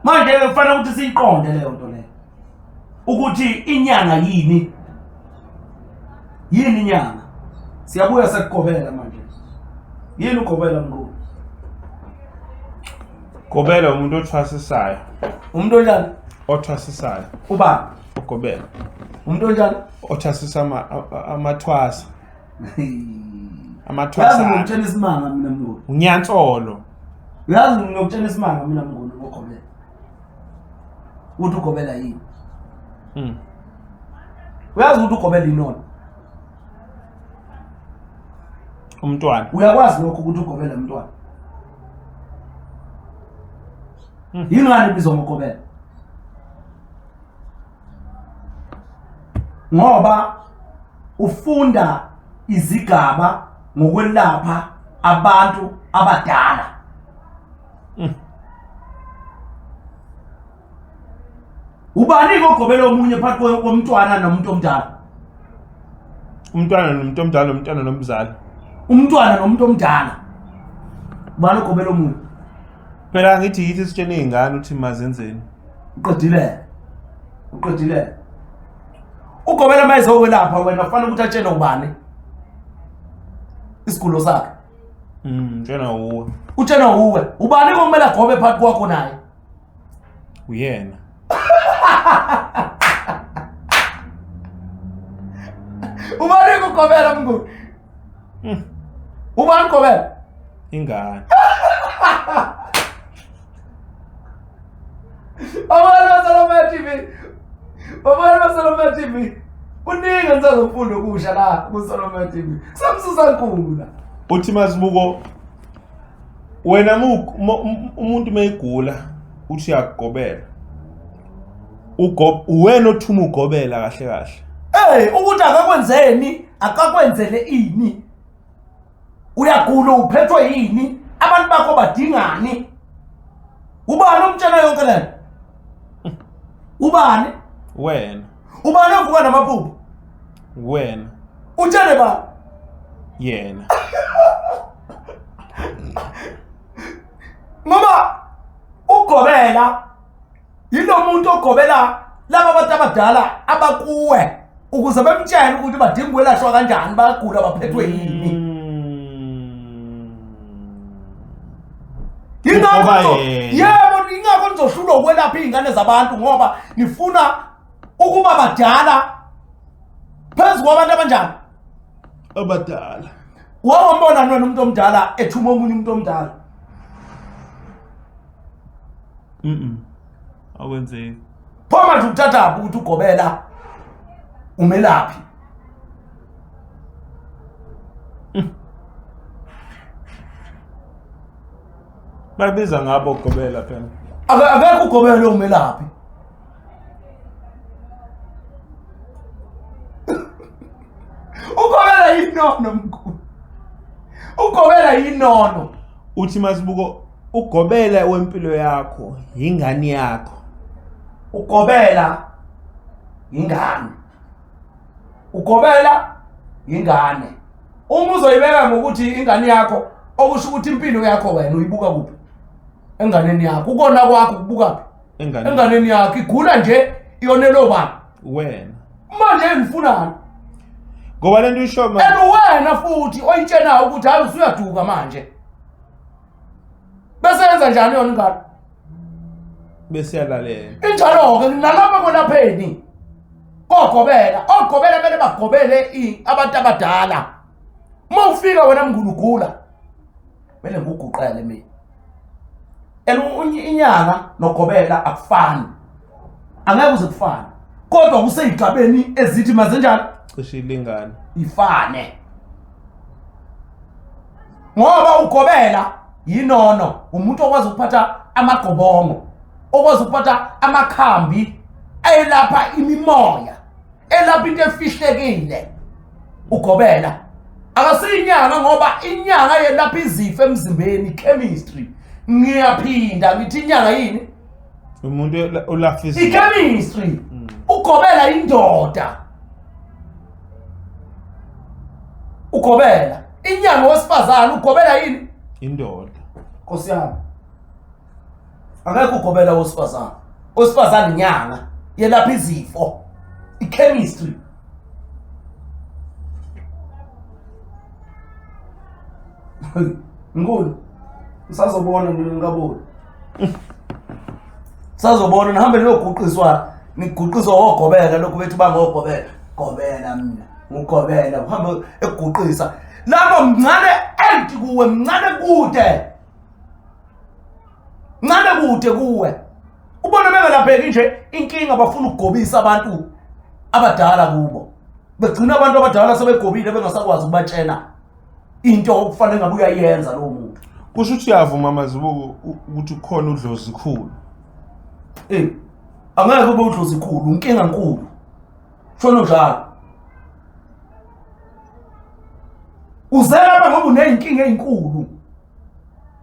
Manje kufanele ukuthi siyiqonde leyo nto leyo. Ukuthi inyanga yini? Yini inyanga? Siyabuya sekugobela manje. Yini ugobela mkhulu? Gobela umuntu othwasisayo. Umuntu onjani? Othwasisayo. Ubani? Ugobela. Umuntu onjani? Othwasisa amathwasa. Yazi ngokutshela isimanga mina mkhulu. Unyantsolo. Yazi ngokutshela isimanga mina mkhulu ngogobela. Uthi ugobela yini? Uyazi ukuthi ugobela inona? Umntwana. Uyakwazi lokho ukuthi ugobela umntwana? Yingani ibizwa ngogobela? Ngoba ufunda izigaba ngokwelapha abantu abadala. Ubani ogobela omunye phakathi komntwana nomuntu omdala? Umntwana nomuntu omdala, umntwana nomzali. Umntwana nomuntu omdala. Ubani ogobela omunye? Phela ngithi yithi sitshene izingane uthi mazenzeni. Uqedile. Uqedile. Ugobela mayize okwelapha wena kufanele ukuthi atshene ubani? Isigulo sakhe. Njena uwe. Utshena uwe. Ubani okumele agobe phakathi kwakho naye? Uyena. Ubani ukugobela mkhulu? Ubani ugobela? Ingane. Abana TV. Abana TV. Uningi ngisazofunda okusha la ku TV. Samsusa nkulu. Uthi masibuko wena umuntu mayigula uthi uyagobela. Wena othuma ugobela kahle kahle. Ukuthi akakwenzeni, akakwenzele ini? Uyagula uphethwe yini? Abantu bakho badingani? Ubani umtshela yonke lento? Ubani? Wena. Ubani ovuka namaphupho? Wena. Utshele ba? Yena. Ngoba ugobela yilo muntu ogobela laba abantu abadala abakuwe ukuze bemtshele ukuthi badinga ukwelashwa kanjani, bagula baphethwe yini. Yebo, ingakho nizohlula ukwelapha izingane zabantu ngoba nifuna ukuba badala phezu kwabantu abanjani? Abadala. Wawumbona nona umuntu omdala ethuma omunye umuntu omdala? Akwenzeki. Pho manje ukuthatha ukuthi ugobela umelaphi? Babiza ngabo ugobela phela. Akekho ugobela umelaphi. Ugobela yinono mkhulu. Ugobela yinono. Uthi masibuko ugobela wempilo yakho ingane yakho. Ugobela ingane. Ugobela ingane. Uma uzoyibeka ngokuthi ingane yakho okusho ukuthi impilo yakho wena uyibuka kuphi? Enganeni yakho. Ukona kwakho kubuka kuphi? Enganeni yakho igula nje iyonelo bani? Wena. manje ngifunani ngoba lento isho manje wena futhi oyitshena ukuthi hayi usuyaduka manje bese yenza njani yona ingane bese yalalela injalo ke nalapha kwelapheni ogobela bele bagobele abantu abadala uma ufika wena mngulugula bele nguguqele mina inyanga nogobela akufani angeke uze kufane kodwa kuseyigabeni ezithi mazenjani cishe ilingana ifane ngoba ugobela yinono umuntu okwazi ukuphatha amagobongo okwazi ukuphatha amakhambi elapha imimoya elapha into efihlekile ugobela akasiyinyanga ngoba inyanga yelapha izifo emzimbeni chemistry ngiyaphinda ngithi inyanga yini umuntu olafisa ichemistry ugobela indoda ugobela inyanga wesifazane ugobela yini indoda Nkosi yami akekho ugobela wesifazane inyanga yelapha izifo ichemistry ngulu usazobona ngingaboni sazobona nihambe niyoguqiswa niguqiswa ogobela lokho bethu bangogobela gobela mina ngugobela uhambe eguqisa lapho mncane enti kuwe mncane kude kuwe ubona bengalapheki nje inkinga bafuna ukugobisa abantu abadala kubo begcina abantu abadala sebegobile bengasakwazi ukubatshena into okufanele ngabe uyayenza lo muntu kusho ukuthi uyavuma mazibuko ukuthi ukhona udlozi khulu angeke kube udlozi khulu inkinga enkulu shona njalo uzela ngoba uneyinkinga ezinkulu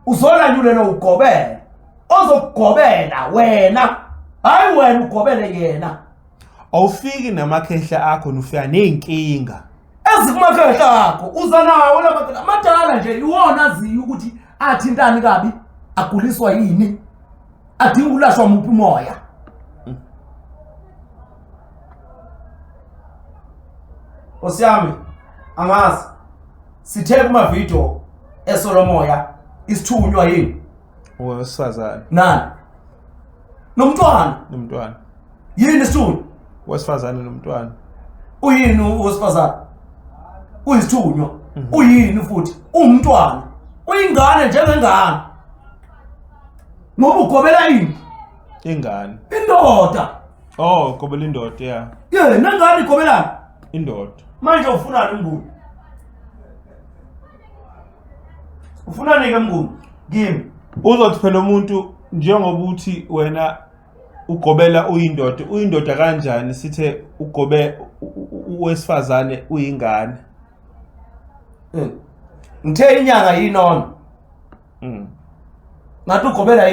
uzolanyulela ugobela ozokugobela wena hayi wena ugobele yena awufiki namakhehla akho nofika nezinkinga ezikumakhehla akho uza nawo amadala nje iwona aziyo ukuthi athintani kabi aguliswa yini adinga ukulashwa muphi umoya osiyami angazi sithe kuma video esolomoya isithunywa yini wesifazane nani nomntwana yini isithunywa wesifazane nomntwana uyini wesifazane uyisithunywa uyini futhi umntwana uyingane njengengane ngoba ugobela yini ingane indoda gobela indoda nengane igobelani indoda manje ufunani mnguni ufunani ke mnguni kimi uzothi phela umuntu njengoba uthi wena ugobela uyindoda kanjani sithe ugobe wesifazane uyingane ngithe inyanga yinono ngathi ugobela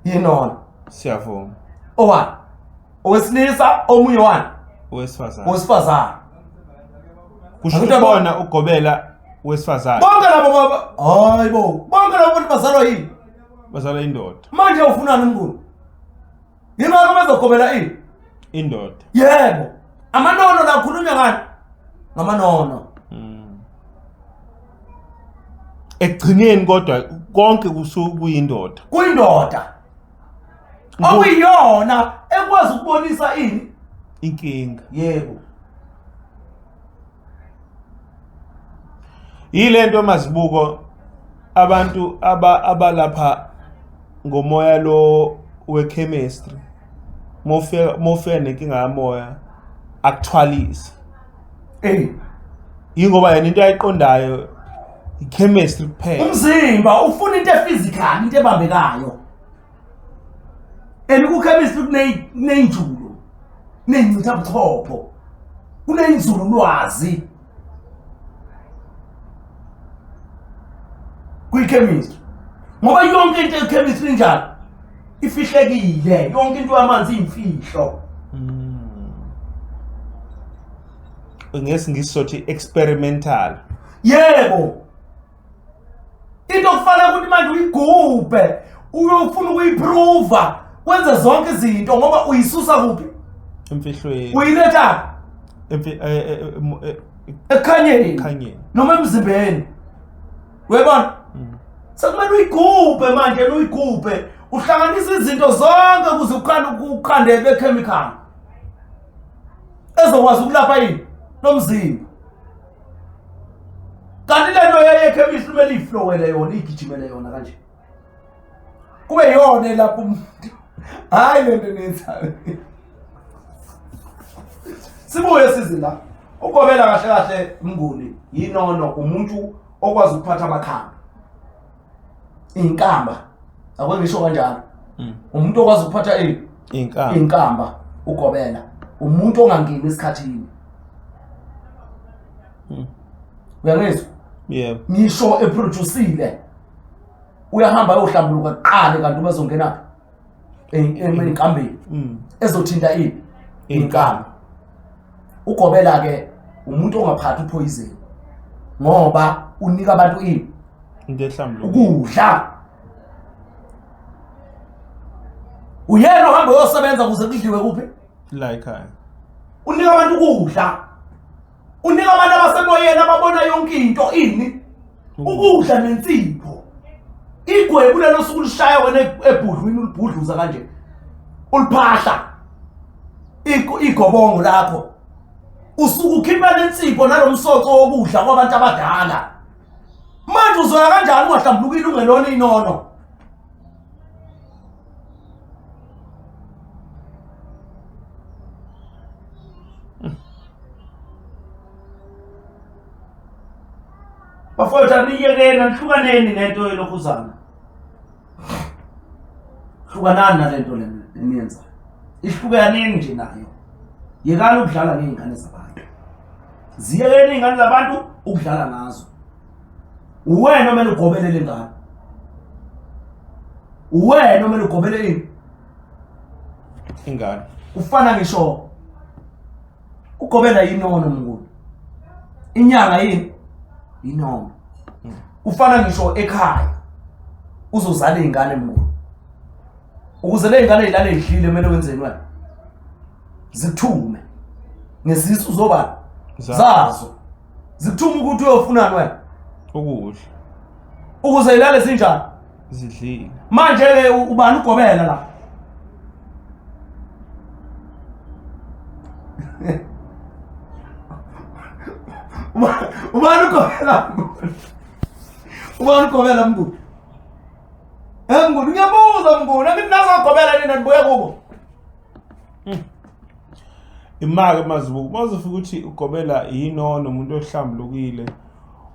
yinono siyavuma owani owesilisa omunye wani wesifazane kusho ukuthi bona ugobela wesifazane bonke labo baba hayibo bonke labo bantu bazalwa yini bazalwa indoda manje ufunani mnguni yingakho bezogobela indoda yebo amanono la khulunywa ngani ngamanono ekugcineni kodwa konke kusuku kuyindoda okuyiyona ekwazi ukubonisa inkinga yebo yilento mazibuko abantu abalapha ngomoya lo wechemistry mofika nenkinga yamoya akuthwalisa yingoba yena into ayiqondayo ichemistry kuphela umzimba ufuna into ephysical into ebambekayo ku-chemistry kuneyinjulo kuneyincitha buchopho kuneyinzululwazi kwi-chemistry ngoba yonke into ye-chemistry njalo ifihlekile yonke into yamanzi iyimfihlo ngesisothi experimental yebo into kufanele ukuthi manje uyigubhe uyofuna ukuyiprova wenze zonke izinto ngoba uyisusa kuphi Emfihlweni. Uyiletha ekhanyeni noma emzimbeni. Uyabona? Sekumele uyigubhe manje uyigubhe uhlanganisa izinto zonke ukuze ukukhandele bechemical ezokwazi ukulapha yini nomzimba. Kanti lento yechemical kumele iflowele yona igijimele yona kanje. Kube yona lapho umuntu. Hayi lento nenzayo. Sibuye sizi la. Ugobela kahle kahle Mnguni yinono umuntu okwazi ukuphatha amakhamba. Inkamba. Akwengisho kanjalo. Umuntu okwazi ukuphatha inkamba ugobela. Umuntu ongangeni esikhathini. Uyangizwa? Yebo. Ngisho eproduceile. Uyahamba yohlambuluka qale kanti ubezongena enkambeni. Ezothinta inkamba. Ugobela ke umuntu ongaphathi upoison ngoba unika abantu into ehlambuluka ukudla. Uyena ohamba uyosebenza kuze kudliwe kuphi la ekhaya. Unika abantu ukudla. Unika abantu abasemoyeni ababona yonke into ukudla nensipho. Igwebu lelo suku lishaya wena ebhudlwini ulibhudluza kanje. Uliphahla. Igobongo lakho. Usuku ukhipha lensipho nalomsoco wokudla kwabantu abadala. Manje uzoya kanjani ungahlambulukile ungelona inono? Bafowethu aniyekena nihlukaneni nento elokhuzana. Hlukanani nalento leniyenza. Ihlukaneni nje nayo. Yekani ukudlala ngezingane zabantu. Ziyekeni izingane zabantu ukudlala ngazo. Uwena omele ugobelele ingane. Uwena omele ugobelele ingane. Ufana ngisho ugobela yinono Mnguni. Inyanga inono. Ufana ngisho ekhaya. Uzozala izingane Mnguni. Ukuze le ingane izilale idlile kumele wenzeni wena? Zithume ngesisu uzoba zazo. Zithume ukuthi uyofunani wena? Ukudla. Ukuze ilale sinjani? Zidlile. Manje ke ubani ugobela la? Ubani ugobela? Ubani ugobela Mnguni? Mnguni ngiyabuza Mnguni, angithi nazagobela nina nibuye kubo. Imake mazibuku mazofika ukuthi ugobela yinono umuntu ohlambulukile.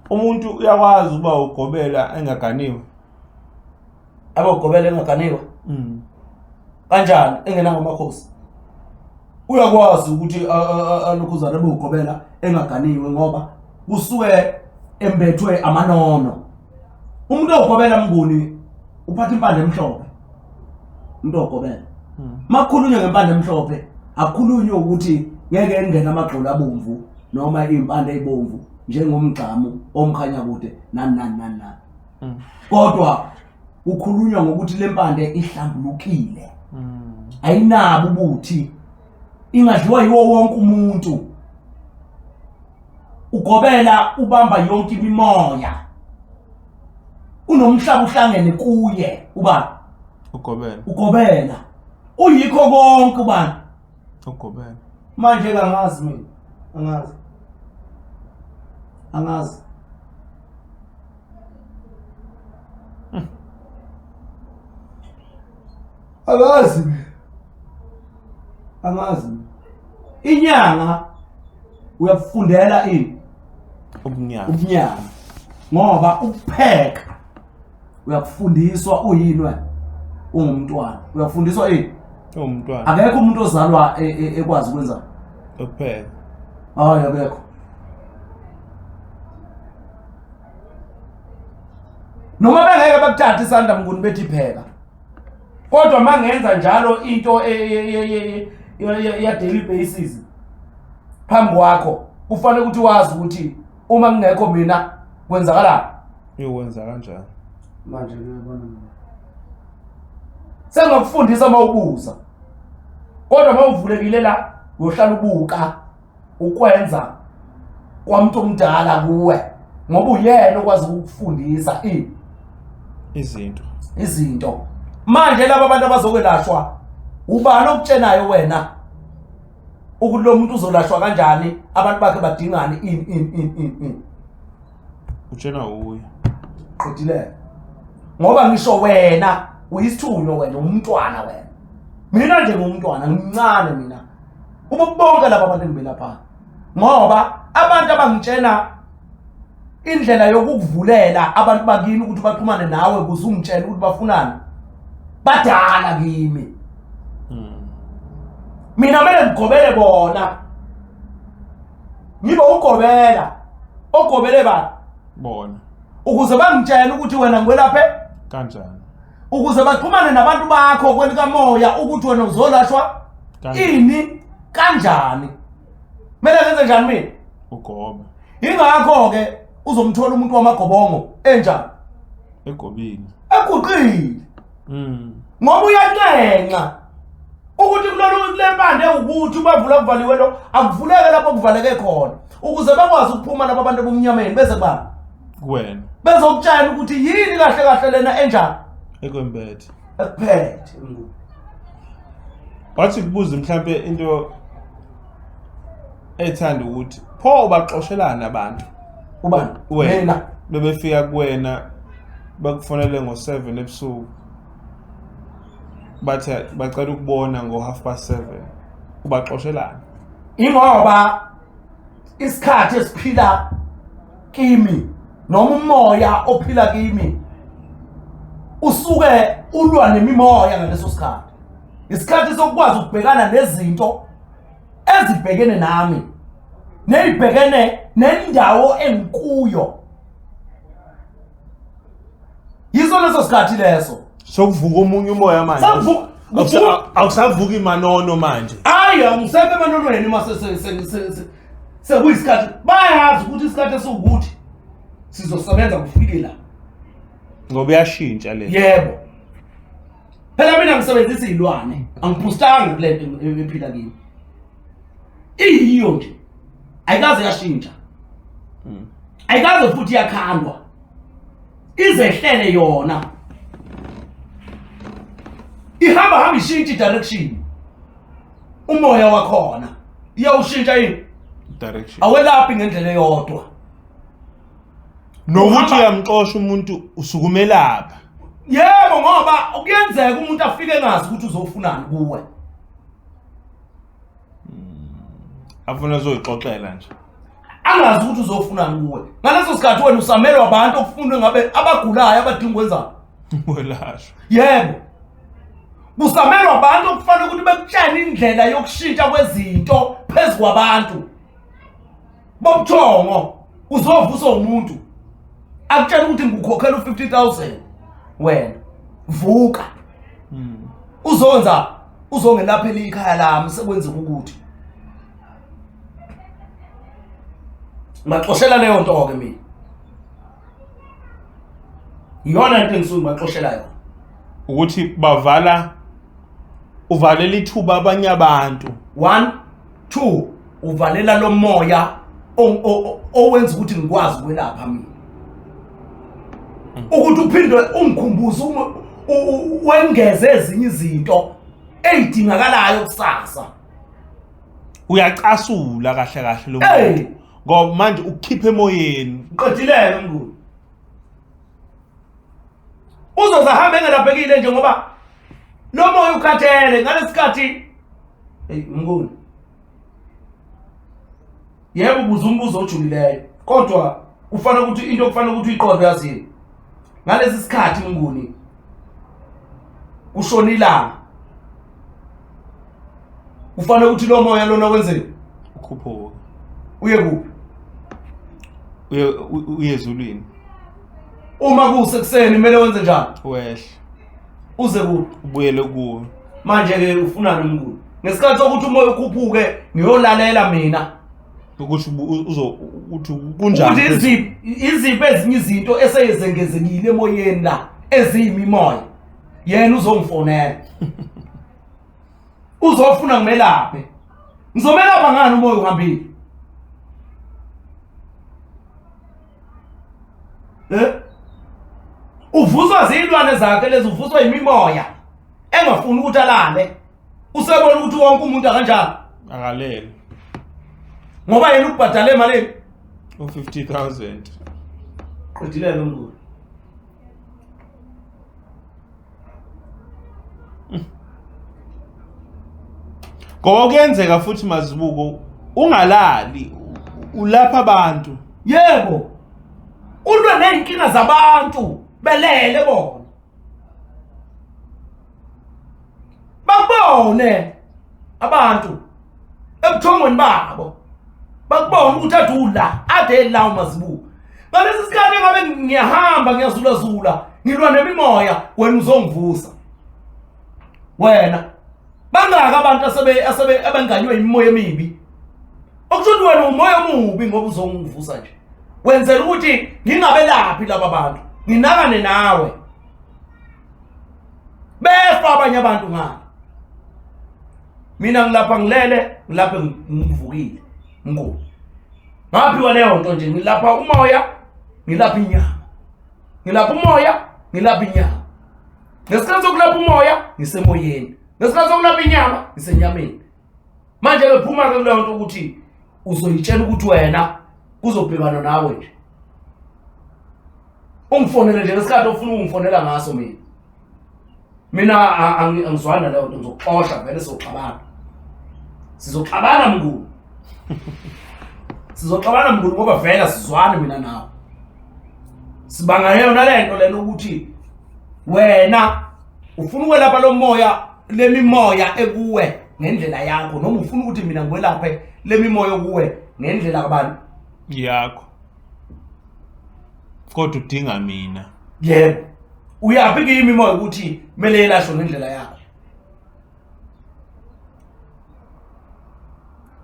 Umuntu uyakwazi ukuba ugobela engaganiwe. Abagobela engaganiwe? Kanjani engena ngamakhosi? Uyakwazi ukuthi alokhuzana bugobela engaganiwe ngoba kusuke embethwe amanono. Umuntu ogobela Mnguni uphatha impande emhlophe. Umuntu ogobela. Makhulunywe ngempande emhlophe akukhulunywe ukuthi ngeke engena amagxolo abomvu noma impande ezibomvu njengomgqamo omkhanya kude nani. Kodwa ukhulunywa ngokuthi lempande ihlambulukile. Ayinabo ubuthi. Ingadliwa yiwo wonke umuntu. Ugobela ubamba yonke imimoya. Unomhlaba uhlangene kuye ubani? Ugobela. Uyikho konke ubani? Ugobela. Manje kangazi mina. Angazi. Angazi. Inyanga uyafundela ubunyanga. Ngoba ukupheka uyakufundiswa uyini wena? Ungumntwana. Uyafundiswa umntwana. Akekho umuntu ozalwa ekwazi ukwenza ukupheka. Hayi akekho. Noma bengeke bakuthatha isandla Mnguni bethi pheka. Kodwa mangenza njalo into ya daily basis phambi kwakho kufanele ukuthi wazi ukuthi uma ngingekho mina kwenzakalani. Uyokwenza kanjani? Manje ngiyabona mina. Sengakufundisa mawubuza. Kodwa mawuvulekile la uyohlala ubuka ukwenza kwamuntu omdala kuwe ngoba uyena okwazi ukufundisa izinto manje laba abantu abazokwelashwa ubani okutshenayo wena ukuthi lo muntu uzolashwa kanjani abantu bakhe badingani utshena uye qedile ngoba ngisho wena uyisithunywa wena umntwana wena mina nje ngumntwana ngimncane mina kubo bonke laba abantu engibelapha ngoba abantu abangitshena indlela yokukuvulela abantu bakini ukuthi baxhumane nawe kuze ungitshela ukuthi bafunani badala kimi mina mele ngigobele bona ngibe ugobela ogobele bona ukuze bangitshele ukuthi wena ngiwelaphe kanjani ukuze baxhumane nabantu bakho kwelikamoya ukuthi wena uzolashwa ini kanjani mele ngenze njani mina ugobe ingakho ke uzomthola umuntu wamagobongo enjani egobini eguqile ngoba uyancenga ukuthi kulolu lempande ukuthi ubavula kuvaliwe lo akuvuleke lapho kuvaleke khona ukuze bakwazi ukuphuma laba bantu bomnyameni bese ba kuwena bezokutshela ukuthi yini kahle kahle lena enjani ekwembethe ekuphethe wathi kubuza mhlambe into ethanda ukuthi pho ubaxoshelana abantu ubani wena bebefika kuwena bakufonele ngo7 ebusuku bathi bacela ukubona ngo7:30 ubaxoshelana ingoba isikhathi esiphila kimi noma umoya ophila kimi usuke ulwa nemimoya ngaleso sikhathi isikhathi sokwazi ukubhekana nezinto ezibhekene nami nezibhekene nendawo engikuyo yizo leso sikhathi leso sokuvuka omunye umoya manje awusavuki imanono manje hayi angisebe emanonweni mase sekuyisikhathi bayazi ukuthi isikhathi esiwukuthi sizosebenza kufike la ngoba yashintsha le yebo phela mina ngisebenzisa izilwane angiphustanga kulento ephila kimi iyiyo nje ayikaze yashintsha ayikaze futhi yakhandwa izehlele yona ihamba ishintsha direction umoya wakhona iyawushintsha yini direction awelaphi ngendlela eyodwa nokuthi uyamxosha umuntu usukumelapha yebo ngoba kuyenzeka umuntu afike engazi ukuthi uzofunani kuwe afuna uzoyixoxela nje angazi ukuthi uzofunani kuwe ngaleso sikhathi wena usamelwa abantu okufunwe ngabe abagulayo abadinga ukwenza welashwa yebo kusamelwa abantu okufanele ukuthi bekutshela indlela yokushintsha kwezinto phezulu kwabantu bobuthongo uzovusa umuntu akutshela ukuthi ngikukhokhela u50,000 wena vuka uzongelaphela ikhaya lami sekwenzeka ukuthi ngaxoshela leyo nto ke mina iyona into engisuke ngaxoshela yona ukuthi uvalela ithuba abanye abantu 1 2 uvalela lo moya owenza ukuthi ngikwazi ukwelapha mina ukuthi uphinde ungikhumbuze wengeze ezinye izinto ezidingakalayo kusasa uyacasula kahle kahle lo muntu ngoba manje ukukhipha emoyeni qedileke mnguni uzozahambe engelabhekile nje ngoba lo moya ukhathele ngalesikhathi mnguni yebo ubuza umbuzo ojulileyo kodwa kufanele ukuthi into okufanele ukuthi uyiqonde yazini ngalesi sikhathi mnguni ushona ilanga ufanele ukuthi lo moya lona wenzeni ukhuphuka uye kuphi uye ezulwini uma kusekuseni kumele wenze njani wehle uze kuphi ubuyele kuwo manje ke ufuna nomnguni ngesikhathi sokuthi umoya ukhuphuke ngiyolalela mina ukuthi uthi kunjani ukuthi iziphi ezinye izinto eseyezengezekile emoyeni la eziyimimoya yena uzongifonela uzofuna ngimelaphe Ngizomela bangani umoya uhambile? Uvuswa zilwane zakhe lezi, uvuswa imimoya engafuni ukuthi alale. Usebona ukuthi wonke umuntu akanjani? Akalele. Ngoba yena ukubhadala imali u50,000. qedile lo mnguni. Ngoba kuyenzeka futhi Mazibuko ungalali ulapha abantu. Yebo. Ulwe nenkinga zabantu belele bona. Bakubone abantu ebuthongweni babo. Bakubona ukuthi adula ade lawo Mazibuko. Ngalesi sikhathi ngabe ngiyahamba ngiyazula zula ngilwa nemimoya wena uzongivusa. Wena bangaka abantu abanganywe imimoya emibi. Okusho wena umoya omubi ngoba uzongivusa nje. Wenzela ukuthi ngingabe laphi laba bantu. Nginakane nawe. Befa abanye abantu ngani. Mina ngilapha ngilele, ngilapha ngivukile. Ngo. Ngaphi leyo nto nje ngilapha umoya, ngilapha inyama. Ngilapha umoya, ngilapha inyama. Ngesikhathi sokulapha umoya, ngisemoyeni. Ngesikhathi sokulapha inyama, ngisenyameni. Manje bephuma ke leyo nto ukuthi uzoyitshela ukuthi wena uzobhekana nawe nje. Ungifonele nje ngesikhathi ofuna ungifonela ngaso mina. Mina angizwana leyo nto, ngizoxoxa vele sizoxabana. Sizoxabana mnguni. Sizoxabana mnguni ngoba vele sizwane mina nawe. Sibanga yona lento lena ukuthi wena ufuna ukwelapha lo moya, lemimoya ekuwe ngendlela yakho, noma ufuna ukuthi mina ngiwelaphe lemimoya kuwe ngendlela kabantu yakho. Kodwa udinga mina. Yebo. Uyaphi ke imimoya ukuthi kumele yelashwe ngendlela yakho?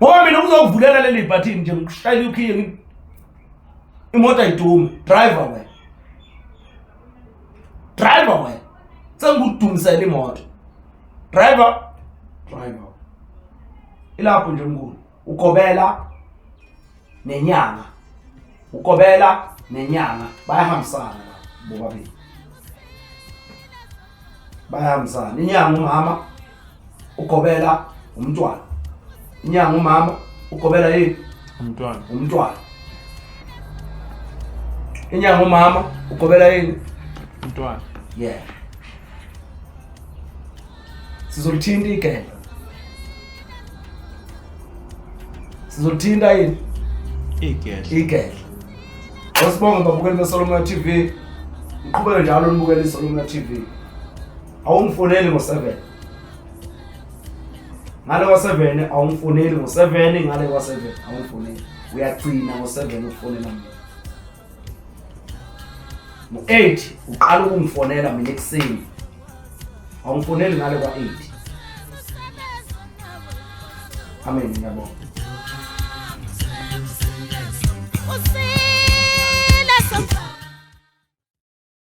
Ngoba mina uzokuvulela leli button nje ngishayela ukhiye imoto ayidume, driver wena. Driver wena. Sengudumisela imoto. Driver. Ilapho nje mnguni. Ugobela nenyanga. Ugobela nenyanga bayahambisana bobabili. Bayahambisana. Inyanga umama, ugobela umntwana. Inyanga umama, ugobela yini? Umntwana. Inyanga umama, ugobela yini? Umntwana. Yeah. Sizolithinta igele. Sizolithinta yini? Igele. Wasibonga babukeli beCellular TV. Uqhubeke njalo nibukele iCellular TV. Awungifoneli ngo7. Ngale kwa7 awungifoneli ngo7, ngale kwa7 awungifoneli. Uyagcina ngo7 ufonela mina. Ngo8 uqala ukungifonela mina ekseni. Awungifoneli ngale kwa8. Amen ngiyabonga.